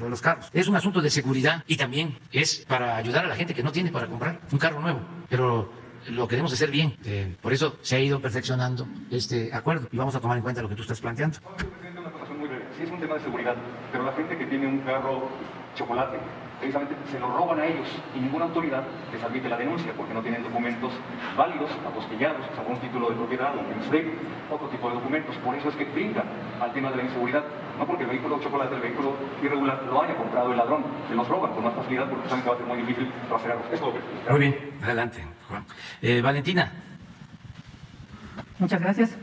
los carros. Es un asunto de seguridad y también es para ayudar a la gente que no tiene para comprar un carro nuevo. Pero lo queremos hacer bien. Por eso se ha ido perfeccionando este acuerdo y vamos a tomar en cuenta lo que tú estás planteando. Presidente, una acotación muy breve. Sí es un tema de seguridad, pero la gente que tiene un carro chocolate, precisamente se lo roban a ellos y ninguna autoridad les admite la denuncia porque no tienen documentos válidos, apostillados, o sea, un título de propiedad, un PIN, otro tipo de documentos. Por eso es que brinca al tema de la inseguridad. No porque el vehículo chocolate, el vehículo irregular, lo haya comprado el ladrón. Se los roban con más facilidad porque saben que va a ser muy difícil rastrearlos. Eso es lo que... Muy bien, adelante, Juan. Valentina. Muchas gracias.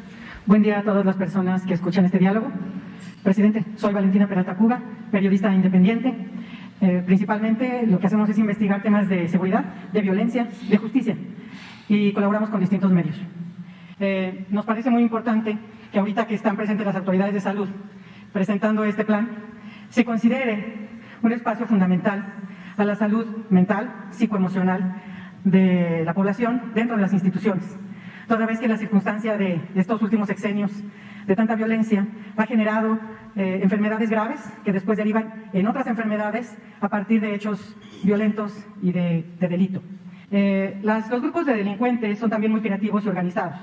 Buen día a todas las personas que escuchan este diálogo. Presidente, soy Valentina Peralta Cuba, periodista independiente. Principalmente lo que hacemos es investigar temas de seguridad, de violencia, de justicia y colaboramos con distintos medios. Nos parece muy importante que ahorita que están presentes las autoridades de salud presentando este plan, se considere un espacio fundamental a la salud mental, psicoemocional de la población dentro de las instituciones, toda vez que la circunstancia de estos últimos sexenios de tanta violencia ha generado enfermedades graves que después derivan en otras enfermedades a partir de hechos violentos y de delito. Los grupos de delincuentes son también muy creativos y organizados.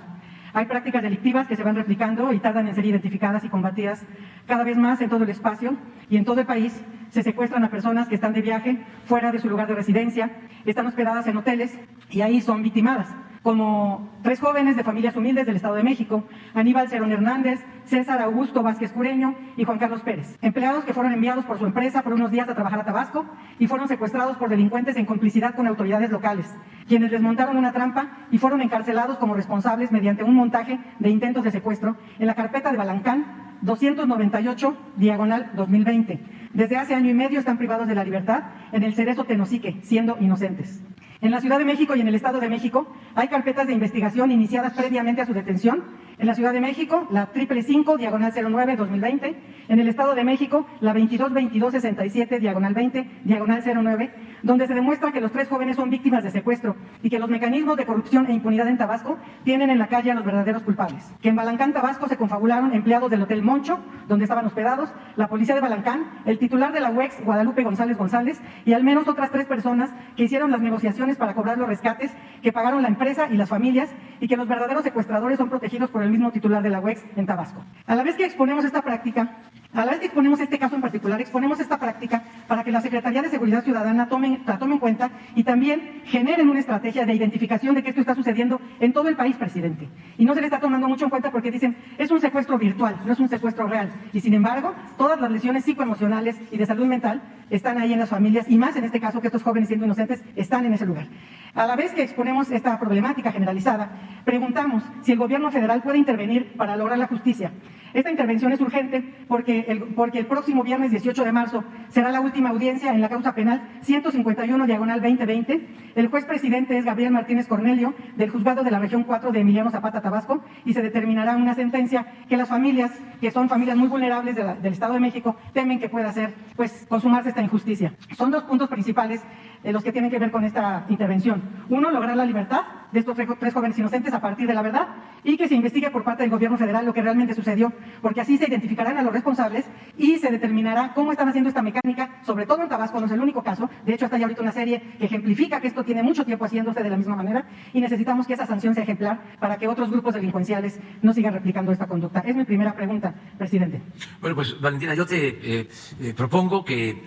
Hay prácticas delictivas que se van replicando y tardan en ser identificadas y combatidas cada vez más en todo el espacio y en todo el país. Se secuestran a personas que están de viaje fuera de su lugar de residencia, están hospedadas en hoteles y ahí son victimadas, como 3 jóvenes de familias humildes del Estado de México, Aníbal Cerón Hernández, César Augusto Vázquez Cureño y Juan Carlos Pérez, empleados que fueron enviados por su empresa por unos días a trabajar a Tabasco y fueron secuestrados por delincuentes en complicidad con autoridades locales, quienes les montaron una trampa y fueron encarcelados como responsables mediante un montaje de intentos de secuestro en la carpeta de Balancán 298/2020. Desde hace año y medio están privados de la libertad en el Cerezo Tenosique, siendo inocentes. En la Ciudad de México y en el Estado de México hay carpetas de investigación iniciadas previamente a su detención. En la Ciudad de México, la 555/09/2020. En el Estado de México, la 222267/20/09, donde se demuestra que los 3 jóvenes son víctimas de secuestro y que los mecanismos de corrupción e impunidad en Tabasco tienen en la calle a los verdaderos culpables. Que en Balancán, Tabasco, se confabularon empleados del Hotel Moncho, donde estaban hospedados, la policía de Balancán, el titular de la UEX, Guadalupe González González, y al menos otras 3 personas que hicieron las negociaciones para cobrar los rescates que pagaron la empresa y las familias, y que los verdaderos secuestradores son protegidos por el mismo titular de la UEX en Tabasco. A la vez que exponemos esta práctica, a la vez que exponemos este caso en particular, exponemos esta práctica para que la Secretaría de Seguridad Ciudadana la tome en cuenta y también generen una estrategia de identificación de que esto está sucediendo en todo el país, presidente. Y no se le está tomando mucho en cuenta porque dicen, es un secuestro virtual, no es un secuestro real. Y sin embargo, todas las lesiones psicoemocionales y de salud mental están ahí en las familias, y más en este caso que estos jóvenes, siendo inocentes, están en ese lugar. A la vez que exponemos esta problemática generalizada, preguntamos si el gobierno federal puede intervenir para lograr la justicia. Esta intervención es urgente porque el próximo viernes 18 de marzo será la última audiencia en la causa penal 151/2020. El juez presidente es Gabriel Martínez Cornelio, del juzgado de la región 4 de Emiliano Zapata, Tabasco, y se determinará una sentencia que las familias, que son familias muy vulnerables del Estado de México, temen que pueda ser, pues, consumarse esta injusticia. Son 2 puntos principales los que tienen que ver con esta intervención. 1, lograr la libertad de estos 3 jóvenes inocentes a partir de la verdad, y que se investigue por parte del gobierno federal lo que realmente sucedió, porque así se identificarán a los responsables y se determinará cómo están haciendo esta mecánica, sobre todo en Tabasco. No es el único caso, de hecho está ya ahorita una serie que ejemplifica que esto tiene mucho tiempo haciéndose de la misma manera, y necesitamos que esa sanción sea ejemplar para que otros grupos delincuenciales no sigan replicando esta conducta. Es mi primera pregunta, presidente. Bueno, pues Valentina, yo te propongo que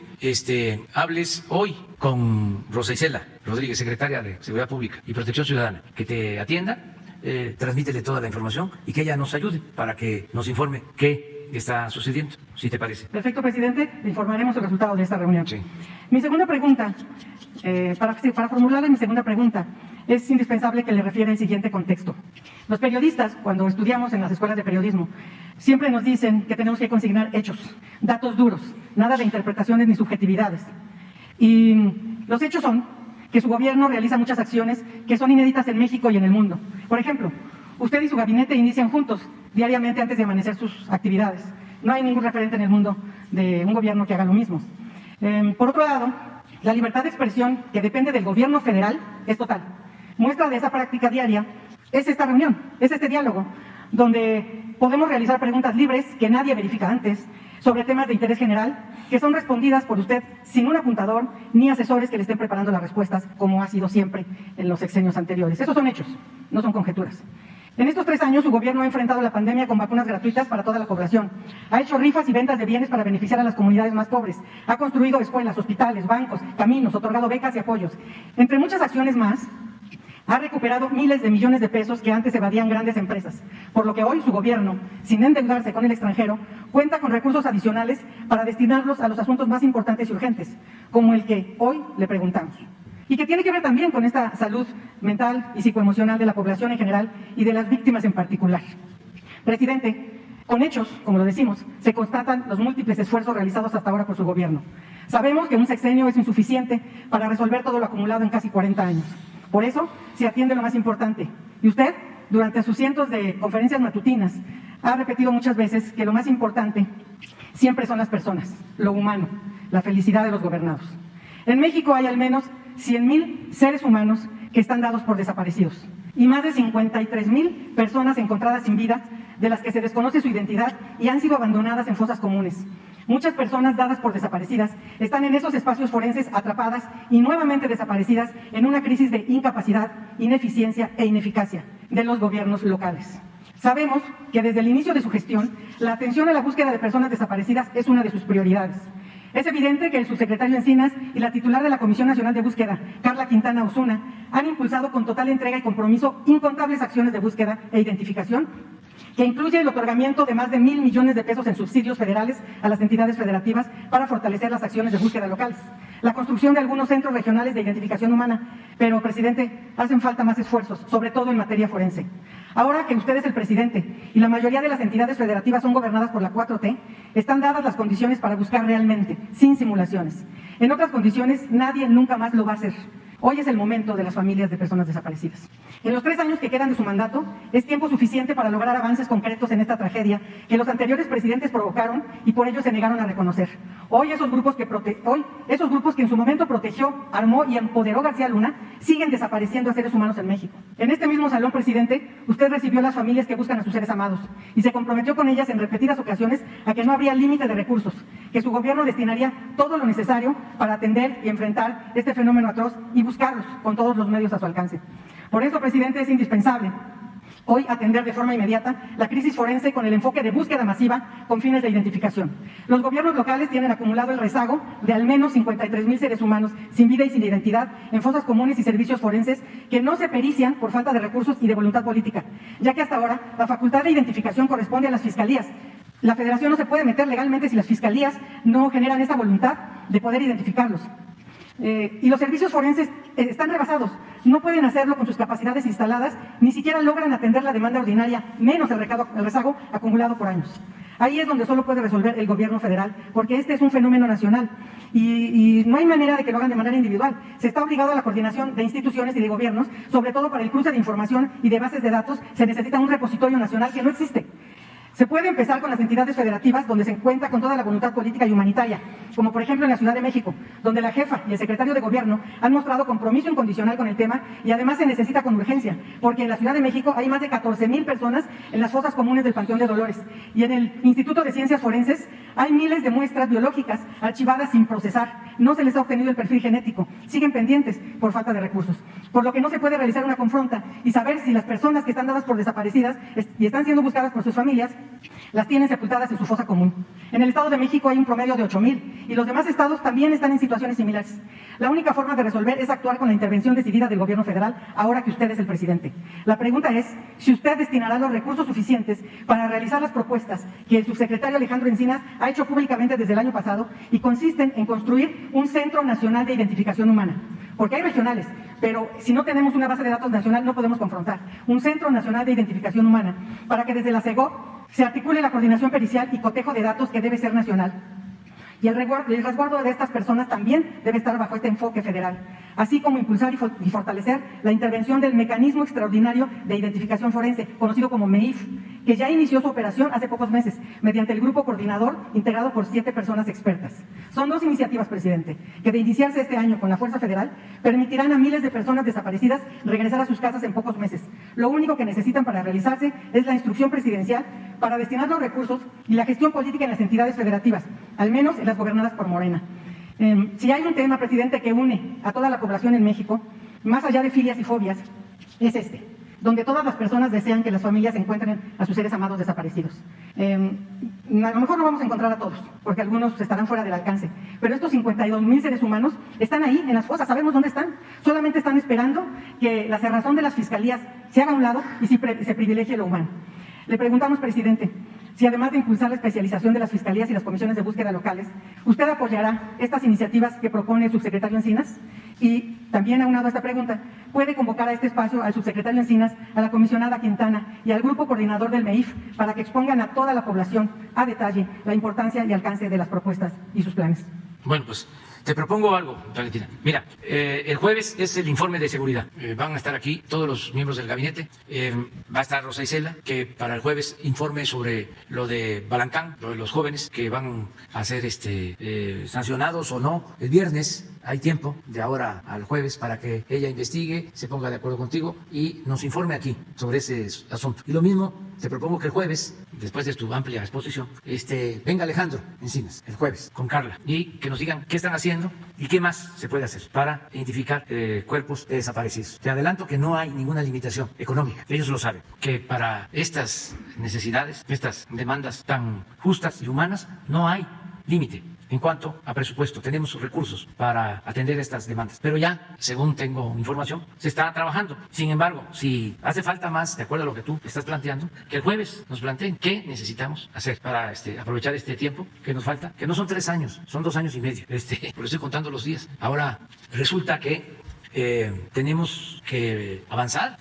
hables hoy con Rosa Isela Rodríguez, secretaria de Seguridad Pública y Protección Ciudadana, que te atienda, transmítele toda la información y que ella nos ayude para que nos informe qué está sucediendo, si te parece. Perfecto, presidente, le informaremos el resultado de esta reunión. Sí. Mi segunda pregunta, para formularle mi segunda pregunta, es indispensable que le refiera el siguiente contexto. Los periodistas, cuando estudiamos en las escuelas de periodismo, siempre nos dicen que tenemos que consignar hechos, datos duros, nada de interpretaciones ni subjetividades. Y los hechos son que su gobierno realiza muchas acciones que son inéditas en México y en el mundo. Por ejemplo, usted y su gabinete inician juntos diariamente antes de amanecer sus actividades. No hay ningún referente en el mundo de un gobierno que haga lo mismo. Por otro lado, la libertad de expresión, que depende del gobierno federal, es total. Muestra de esa práctica diaria es esta reunión, es este diálogo, donde podemos realizar preguntas libres que nadie verifica antes, sobre temas de interés general, que son respondidas por usted sin un apuntador ni asesores que le estén preparando las respuestas, como ha sido siempre en los sexenios anteriores. Esos son hechos, no son conjeturas. En estos 3 años, su gobierno ha enfrentado la pandemia con vacunas gratuitas para toda la población. Ha hecho rifas y ventas de bienes para beneficiar a las comunidades más pobres. Ha construido escuelas, hospitales, bancos, caminos, otorgado becas y apoyos. Entre muchas acciones más, ha recuperado miles de millones de pesos que antes evadían grandes empresas, por lo que hoy su gobierno, sin endeudarse con el extranjero, cuenta con recursos adicionales para destinarlos a los asuntos más importantes y urgentes, como el que hoy le preguntamos. Y que tiene que ver también con esta salud mental y psicoemocional de la población en general y de las víctimas en particular. Presidente, con hechos, como lo decimos, se constatan los múltiples esfuerzos realizados hasta ahora por su gobierno. Sabemos que un sexenio es insuficiente para resolver todo lo acumulado en casi 40 años. Por eso, se atiende lo más importante. Y usted, durante sus cientos de conferencias matutinas, ha repetido muchas veces que lo más importante siempre son las personas, lo humano, la felicidad de los gobernados. En México hay al menos 100,000 seres humanos que están dados por desaparecidos y más de 53,000 personas encontradas sin vida, de las que se desconoce su identidad y han sido abandonadas en fosas comunes. Muchas personas dadas por desaparecidas están en esos espacios forenses atrapadas y nuevamente desaparecidas en una crisis de incapacidad, ineficiencia e ineficacia de los gobiernos locales. Sabemos que desde el inicio de su gestión, la atención a la búsqueda de personas desaparecidas es una de sus prioridades. Es evidente que el subsecretario Encinas y la titular de la Comisión Nacional de Búsqueda, Carla Quintana Osuna, han impulsado con total entrega y compromiso incontables acciones de búsqueda e identificación, que incluye el otorgamiento de más de 1,000 millones de pesos en subsidios federales a las entidades federativas para fortalecer las acciones de búsqueda locales, la construcción de algunos centros regionales de identificación humana. Pero, presidente, hacen falta más esfuerzos, sobre todo en materia forense. Ahora que usted es el presidente y la mayoría de las entidades federativas son gobernadas por la 4T, están dadas las condiciones para buscar realmente, sin simulaciones. En otras condiciones, nadie nunca más lo va a hacer. Hoy es el momento de las familias de personas desaparecidas. En los 3 años que quedan de su mandato, es tiempo suficiente para lograr avances concretos en esta tragedia que los anteriores presidentes provocaron y por ello se negaron a reconocer. Hoy esos grupos que en su momento protegió, armó y empoderó García Luna, siguen desapareciendo a seres humanos en México. En este mismo salón, presidente, usted recibió a las familias que buscan a sus seres amados y se comprometió con ellas en repetidas ocasiones a que no habría límite de recursos, que su gobierno destinaría todo lo necesario para atender y enfrentar este fenómeno atroz y buscarlos con todos los medios a su alcance. Por eso, presidente, es indispensable hoy atender de forma inmediata la crisis forense con el enfoque de búsqueda masiva con fines de identificación. Los gobiernos locales tienen acumulado el rezago de al menos 53,000 seres humanos sin vida y sin identidad en fosas comunes y servicios forenses que no se perician por falta de recursos y de voluntad política, ya que hasta ahora la facultad de identificación corresponde a las fiscalías. La Federación no se puede meter legalmente si las fiscalías no generan esa voluntad de poder identificarlos. Y los servicios forenses están rebasados, no pueden hacerlo con sus capacidades instaladas, ni siquiera logran atender la demanda ordinaria, menos el rezago acumulado por años. Ahí es donde solo puede resolver el gobierno federal, porque este es un fenómeno nacional y no hay manera de que lo hagan de manera individual. Se está obligado a la coordinación de instituciones y de gobiernos, sobre todo para el cruce de información y de bases de datos, se necesita un repositorio nacional que no existe. Se puede empezar con las entidades federativas donde se cuenta con toda la voluntad política y humanitaria, como por ejemplo en la Ciudad de México, donde la jefa y el secretario de Gobierno han mostrado compromiso incondicional con el tema y además se necesita con urgencia, porque en la Ciudad de México hay más de 14,000 personas en las fosas comunes del Panteón de Dolores y en el Instituto de Ciencias Forenses hay miles de muestras biológicas archivadas sin procesar. No se les ha obtenido el perfil genético, siguen pendientes por falta de recursos, por lo que no se puede realizar una confronta y saber si las personas que están dadas por desaparecidas y están siendo buscadas por sus familias las tienen sepultadas en su fosa común. En el Estado de México hay un promedio de 8,000 y los demás estados también están en situaciones similares. La única forma de resolver es actuar con la intervención decidida del gobierno federal ahora que usted es el presidente. La pregunta es si usted destinará los recursos suficientes para realizar las propuestas que el subsecretario Alejandro Encinas ha hecho públicamente desde el año pasado y consisten en construir un Centro Nacional de Identificación Humana. Porque hay regionales, pero si no tenemos una base de datos nacional no podemos confrontar. Un Centro Nacional de Identificación Humana para que desde la CEGOP se articule la coordinación pericial y cotejo de datos que debe ser nacional. Y el resguardo de estas personas también debe estar bajo este enfoque federal, así como impulsar y fortalecer la intervención del Mecanismo Extraordinario de Identificación Forense, conocido como MEIF, que ya inició su operación hace pocos meses, mediante el grupo coordinador integrado por 7 personas expertas. Son 2 iniciativas, presidente, que de iniciarse este año con la Fuerza Federal, permitirán a miles de personas desaparecidas regresar a sus casas en pocos meses. Lo único que necesitan para realizarse es la instrucción presidencial para destinar los recursos y la gestión política en las entidades federativas, al menos en las gobernadas por Morena. Si hay un tema, presidente, que une a toda la población en México, más allá de filias y fobias, es este, donde todas las personas desean que las familias encuentren a sus seres amados desaparecidos. A lo mejor no vamos a encontrar a todos, porque algunos estarán fuera del alcance, pero estos 52,000 seres humanos están ahí en las fosas, sabemos dónde están, solamente están esperando que la cerrazón de las fiscalías se haga a un lado y se privilegie lo humano. Le preguntamos, presidente, si además de impulsar la especialización de las fiscalías y las comisiones de búsqueda locales, usted apoyará estas iniciativas que propone el subsecretario Encinas. Y también, aunado a esta pregunta, puede convocar a este espacio al subsecretario Encinas, a la comisionada Quintana y al grupo coordinador del MEIF para que expongan a toda la población a detalle la importancia y alcance de las propuestas y sus planes. Bueno, pues te propongo algo, Valentina. Mira, el jueves es el informe de seguridad. Van a estar aquí todos los miembros del gabinete. Va a estar Rosa Isela, que para el jueves informe sobre lo de Balancán, lo de los jóvenes que van a ser sancionados o no. El viernes hay tiempo, de ahora al jueves, para que ella investigue, se ponga de acuerdo contigo y nos informe aquí sobre ese asunto. Y lo mismo te propongo que el jueves, después de tu amplia exposición, venga Alejandro Encinas el jueves con Carla y que nos digan qué están haciendo y qué más se puede hacer para identificar cuerpos de desaparecidos. Te adelanto que no hay ninguna limitación económica, ellos lo saben, que para estas necesidades, estas demandas tan justas y humanas, no hay límite. En cuanto a presupuesto, tenemos recursos para atender estas demandas. Pero ya, según tengo información, se está trabajando. Sin embargo, si hace falta más, de acuerdo a lo que tú estás planteando, que el jueves nos planteen qué necesitamos hacer para aprovechar este tiempo que nos falta, que no son 3 años, son 2 años y medio. Por eso estoy contando los días. Ahora, resulta que tenemos que avanzar,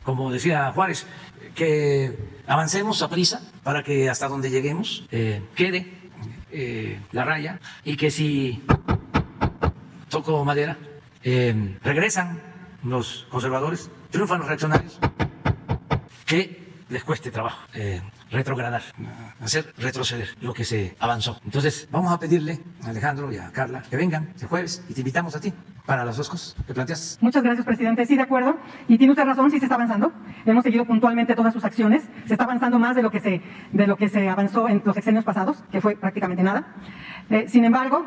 como decía Juárez, que avancemos a prisa para que hasta donde lleguemos quede la raya y que si toco madera regresan los conservadores, triunfan los reaccionarios, que les cueste trabajo retrogradar, hacer retroceder lo que se avanzó. Entonces vamos a pedirle a Alejandro y a Carla que vengan el jueves y te invitamos a ti para las 2 cosas que planteas. Muchas gracias, presidente. Sí, de acuerdo. Y tiene usted razón, sí se está avanzando. Hemos seguido puntualmente todas sus acciones. Se está avanzando más de lo que se avanzó en los sexenios pasados, que fue prácticamente nada. Sin embargo,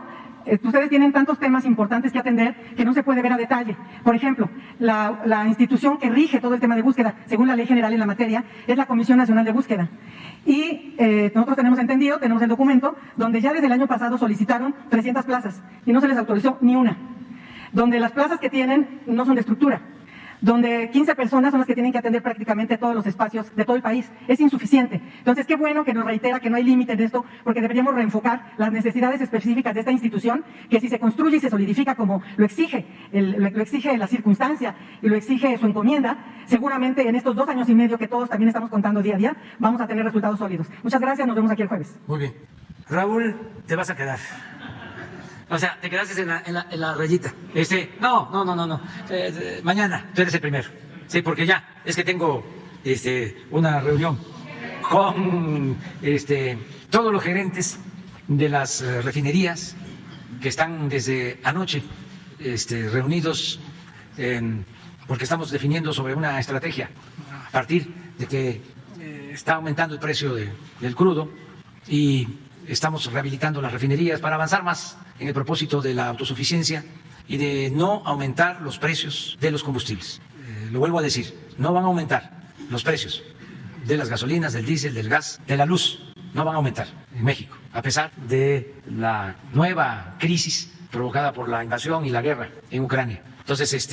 ustedes tienen tantos temas importantes que atender que no se puede ver a detalle. Por ejemplo, la institución que rige todo el tema de búsqueda, según la ley general en la materia, es la Comisión Nacional de Búsqueda. Y nosotros tenemos entendido, tenemos el documento, donde ya desde el año pasado solicitaron 300 plazas y no se les autorizó ni una. Donde las plazas que tienen no son de estructura, donde 15 personas son las que tienen que atender prácticamente todos los espacios de todo el país. Es insuficiente. Entonces, qué bueno que nos reitera que no hay límite en esto, porque deberíamos reenfocar las necesidades específicas de esta institución, que si se construye y se solidifica como lo exige la circunstancia y lo exige su encomienda, seguramente en estos 2 años y medio que todos también estamos contando día a día, vamos a tener resultados sólidos. Muchas gracias, nos vemos aquí el jueves. Muy bien. Raúl, te vas a quedar. O sea, te quedaste en la rayita. No. Mañana, tú eres el primero. Sí, porque ya, es que tengo una reunión con todos los gerentes de las refinerías que están desde anoche reunidos porque estamos definiendo sobre una estrategia a partir de que está aumentando el precio del crudo y estamos rehabilitando las refinerías para avanzar más en el propósito de la autosuficiencia y de no aumentar los precios de los combustibles. Lo vuelvo a decir, no van a aumentar los precios de las gasolinas, del diésel, del gas, de la luz. No van a aumentar en México, a pesar de la nueva crisis provocada por la invasión y la guerra en Ucrania. Entonces,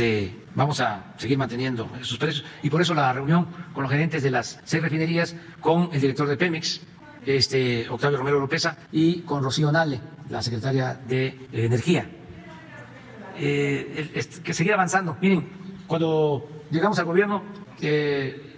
vamos a seguir manteniendo esos precios y por eso la reunión con los gerentes de las 6 refinerías, con el director de Pemex, Octavio Romero Oropesa, y con Rocío Nale, la secretaria de Energía. Que seguir avanzando. Miren, cuando llegamos al gobierno,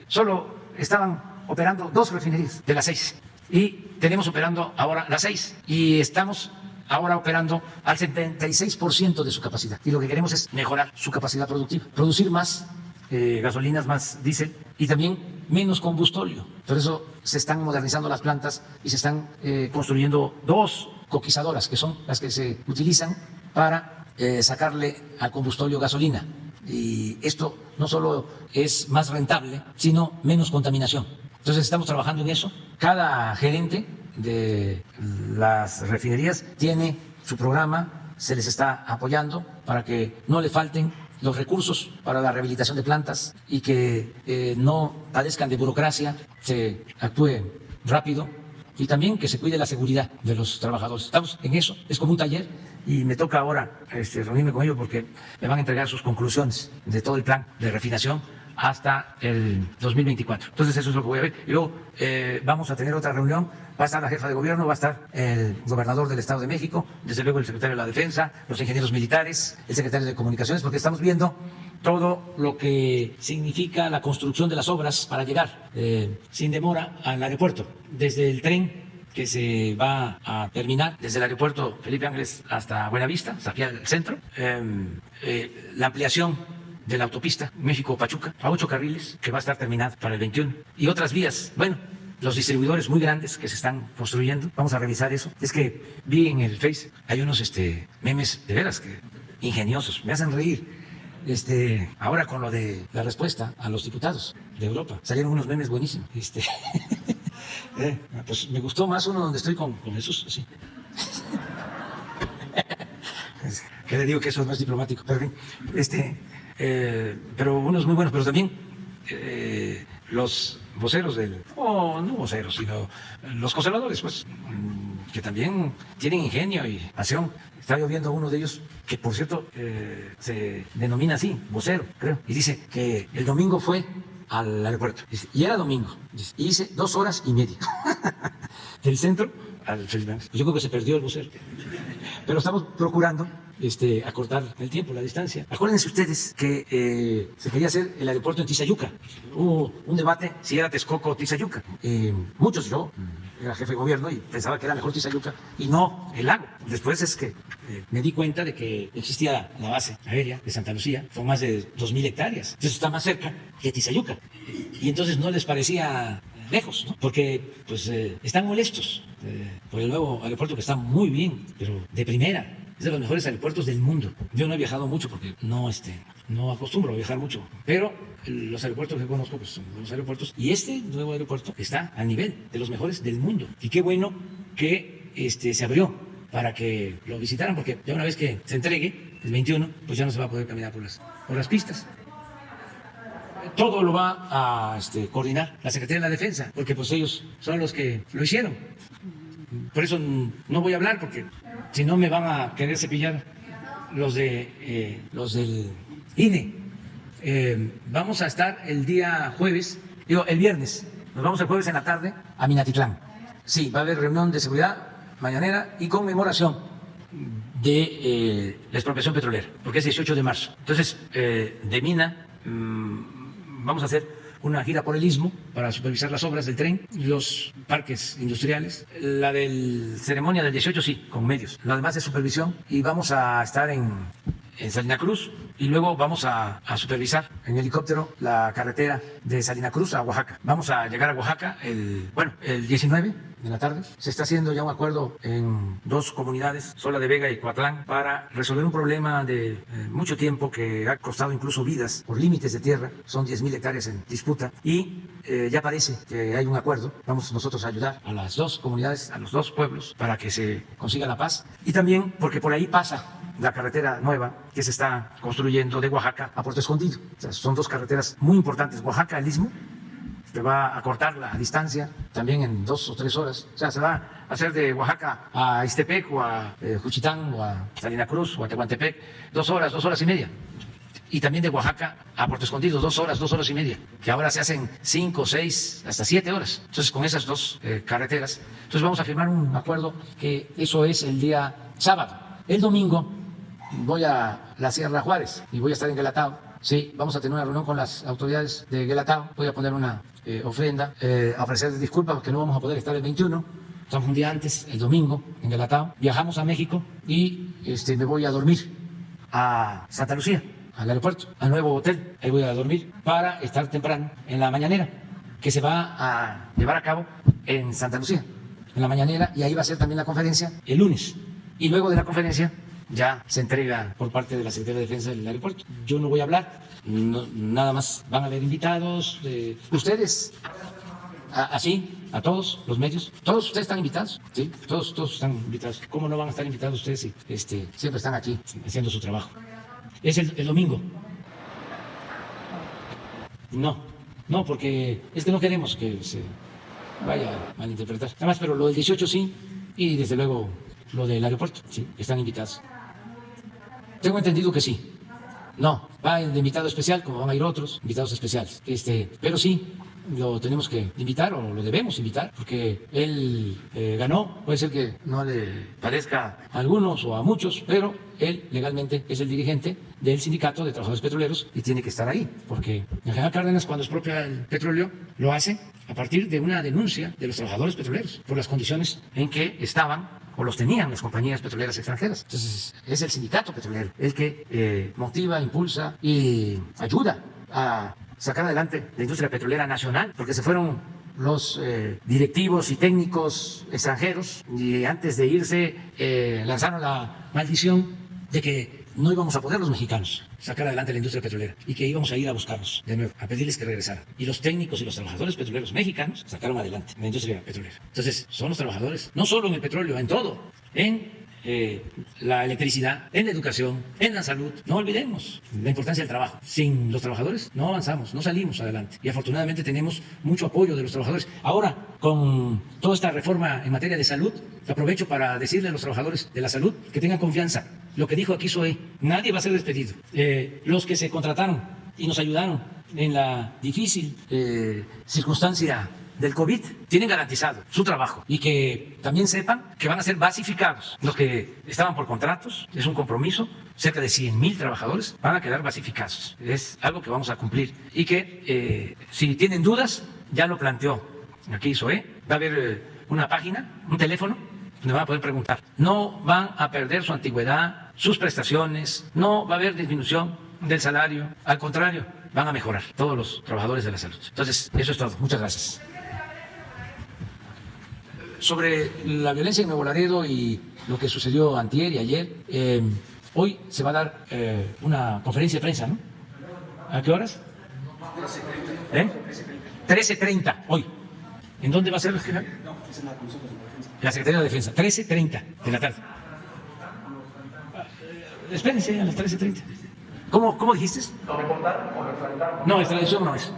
solo estaban operando 2 refinerías de las 6 y tenemos operando ahora las 6 y estamos ahora operando al 76% de su capacidad. Y lo que queremos es mejorar su capacidad productiva, producir más gasolinas, más diésel y también menos combustóleo. Por eso se están modernizando las plantas y se están construyendo 2 coquizadoras, que son las que se utilizan para sacarle al combustóleo gasolina. Y esto no solo es más rentable, sino menos contaminación. Entonces estamos trabajando en eso. Cada gerente de las refinerías tiene su programa, se les está apoyando para que no le falten los recursos para la rehabilitación de plantas y que no padezcan de burocracia, se actúe rápido y también que se cuide la seguridad de los trabajadores. Estamos en eso, es como un taller y me toca ahora reunirme con ellos porque me van a entregar sus conclusiones de todo el plan de refinación hasta el 2024. Entonces eso es lo que voy a ver. Y luego vamos a tener otra reunión, va a estar la jefa de gobierno, va a estar el gobernador del Estado de México, desde luego el secretario de la Defensa, los ingenieros militares, el secretario de Comunicaciones, porque estamos viendo todo lo que significa la construcción de las obras para llegar sin demora al aeropuerto, desde el tren que se va a terminar desde el aeropuerto Felipe Ángeles hasta Buenavista, hasta aquí al centro, la ampliación de la autopista México-Pachuca a 8 carriles, que va a estar terminada para el 21, y otras vías. Bueno, los distribuidores muy grandes que se están construyendo, vamos a revisar eso. Es que vi en el Face, hay unos memes de veras que ingeniosos, me hacen reír. ahora con lo de la respuesta a los diputados de Europa, salieron unos memes buenísimos. Pues me gustó más uno donde estoy con Jesús, así. Que le digo que eso es más diplomático, pero en fin, pero unos muy buenos, pero también los voceros no voceros, sino los conservadores, pues, que también tienen ingenio y pasión. Estaba yo viendo uno de ellos, que por cierto se denomina así, vocero, creo, y dice que el domingo fue al aeropuerto, y era domingo, y hice 2 horas y media del centro al Felipe Ángeles. Pues yo creo que se perdió el vocero, pero estamos procurando acortar el tiempo, la distancia. Acuérdense ustedes que se quería hacer el aeropuerto en Tizayuca. Hubo un debate si era Texcoco o Tizayuca. Yo era jefe de gobierno y pensaba que era mejor Tizayuca y no el lago. Después es que me di cuenta de que existía la base aérea de Santa Lucía, son más de 2.000 hectáreas. Entonces está más cerca que Tizayuca. Y entonces no les parecía lejos, ¿no? Porque pues están molestos por el nuevo aeropuerto, que está muy bien, pero de primera. Es de los mejores aeropuertos del mundo. Yo no he viajado mucho porque no acostumbro a viajar mucho, pero los aeropuertos que conozco pues, son buenos aeropuertos, y este nuevo aeropuerto está al nivel de los mejores del mundo. Y qué bueno que se abrió para que lo visitaran, porque ya una vez que se entregue, el 21, pues ya no se va a poder caminar por las pistas. Todo lo va a coordinar la Secretaría de la Defensa, porque pues ellos son los que lo hicieron. Por eso no voy a hablar, porque si no me van a querer cepillar los del INE. Vamos a estar el viernes, nos vamos el jueves en la tarde a Minatitlán. Sí, va a haber reunión de seguridad mañanera y conmemoración de la expropiación petrolera, porque es 18 de marzo. Entonces, de Mina vamos a hacer una gira por el Istmo para supervisar las obras del tren, los parques industriales. La ceremonia del 18 sí, con medios. Lo demás es supervisión, y vamos a estar en Salina Cruz, y luego vamos a supervisar en helicóptero la carretera de Salina Cruz a Oaxaca. Vamos a llegar a Oaxaca el 19 de la tarde. Se está haciendo ya un acuerdo en 2 comunidades, Sola de Vega y Coatlán, para resolver un problema de mucho tiempo que ha costado incluso vidas por límites de tierra. Son 10.000 hectáreas en disputa, y ya parece que hay un acuerdo. Vamos nosotros a ayudar a las 2 comunidades, a los 2 pueblos, para que se consiga la paz, y también porque por ahí pasa la carretera nueva que se está construyendo de Oaxaca a Puerto Escondido. O sea, son 2 carreteras muy importantes. Oaxaca al Istmo, que va a cortar la distancia también en 2 o 3 horas. O sea, se va a hacer de Oaxaca a Ixtepec, o a Juchitán, o a Salina Cruz, o a Tehuantepec, 2 horas, 2 horas y media. Y también de Oaxaca a Puerto Escondido, 2 horas, 2 horas y media, que ahora se hacen 5, 6, hasta 7 horas. Entonces, con esas 2 carreteras, entonces vamos a firmar un acuerdo, que eso es el día sábado. El domingo voy a la Sierra Juárez y voy a estar en Guelatao. Sí, vamos a tener una reunión con las autoridades de Guelatao. Voy a poner una ofrenda, a ofrecer disculpas porque no vamos a poder estar el 21. Estamos un día antes, el domingo, en Guelatao. Viajamos a México y me voy a dormir a Santa Lucía, al aeropuerto, al nuevo hotel. Ahí voy a dormir para estar temprano en la mañanera, que se va a llevar a cabo en Santa Lucía, en la mañanera, y ahí va a ser también la conferencia el lunes. Y luego de la conferencia ya se entrega por parte de la Secretaría de Defensa del aeropuerto. Yo no voy a hablar, nada más van a haber invitados, ustedes, así, a todos los medios. Todos ustedes están invitados, ¿sí? Todos están invitados. ¿Cómo no van a estar invitados ustedes si siempre están aquí haciendo su trabajo? Es el domingo. No, porque es que no queremos que se vaya a malinterpretar. Nada más, pero lo del 18 sí, y desde luego lo del aeropuerto, sí, están invitados. Tengo entendido que sí. No, va de invitado especial, como van a ir otros invitados especiales. Pero sí, lo tenemos que invitar, o lo debemos invitar, porque él ganó. Puede ser que no le parezca a algunos o a muchos, pero él legalmente es el dirigente del Sindicato de Trabajadores Petroleros y tiene que estar ahí, porque el general Cárdenas, cuando expropia el petróleo, lo hace a partir de una denuncia de los trabajadores petroleros por las condiciones en que estaban o los tenían las compañías petroleras extranjeras. Entonces, es el sindicato petrolero el que motiva, impulsa y ayuda a sacar adelante la industria petrolera nacional, porque se fueron los directivos y técnicos extranjeros, y antes de irse lanzaron la maldición de que no íbamos a poder los mexicanos sacar adelante la industria petrolera y que íbamos a ir a buscarlos de nuevo, a pedirles que regresaran. Y los técnicos y los trabajadores petroleros mexicanos sacaron adelante la industria petrolera. Entonces, son los trabajadores, no solo en el petróleo, en todo, en la electricidad, en la educación, en la salud. No olvidemos la importancia del trabajo. Sin los trabajadores no avanzamos, no salimos adelante. Y afortunadamente tenemos mucho apoyo de los trabajadores. Ahora, con toda esta reforma en materia de salud, aprovecho para decirle a los trabajadores de la salud que tengan confianza. Lo que dijo aquí Zoe, nadie va a ser despedido. Los que se contrataron y nos ayudaron en la difícil circunstancia del COVID, tienen garantizado su trabajo y que también sepan que van a ser basificados. Los que estaban por contratos, es un compromiso, cerca de 100,000 trabajadores van a quedar basificados. Es algo que vamos a cumplir y que si tienen dudas, ya lo planteó aquí Zoe, va a haber una página, un teléfono, donde van a poder preguntar. No van a perder su antigüedad, sus prestaciones, no va a haber disminución del salario, al contrario, van a mejorar todos los trabajadores de la salud. Entonces, eso es todo. Muchas gracias. Sobre la violencia en Nuevo Laredo y lo que sucedió antier y ayer, hoy se va a dar una conferencia de prensa, ¿no? ¿A qué horas? 13:30, hoy. ¿En dónde va a ser el general? La Secretaría de Defensa, 13:30 de la tarde. Espérense a las 13:30. ¿Cómo dijiste? ¿Lo reportaron o lo enfrentaron? No, extradición no es.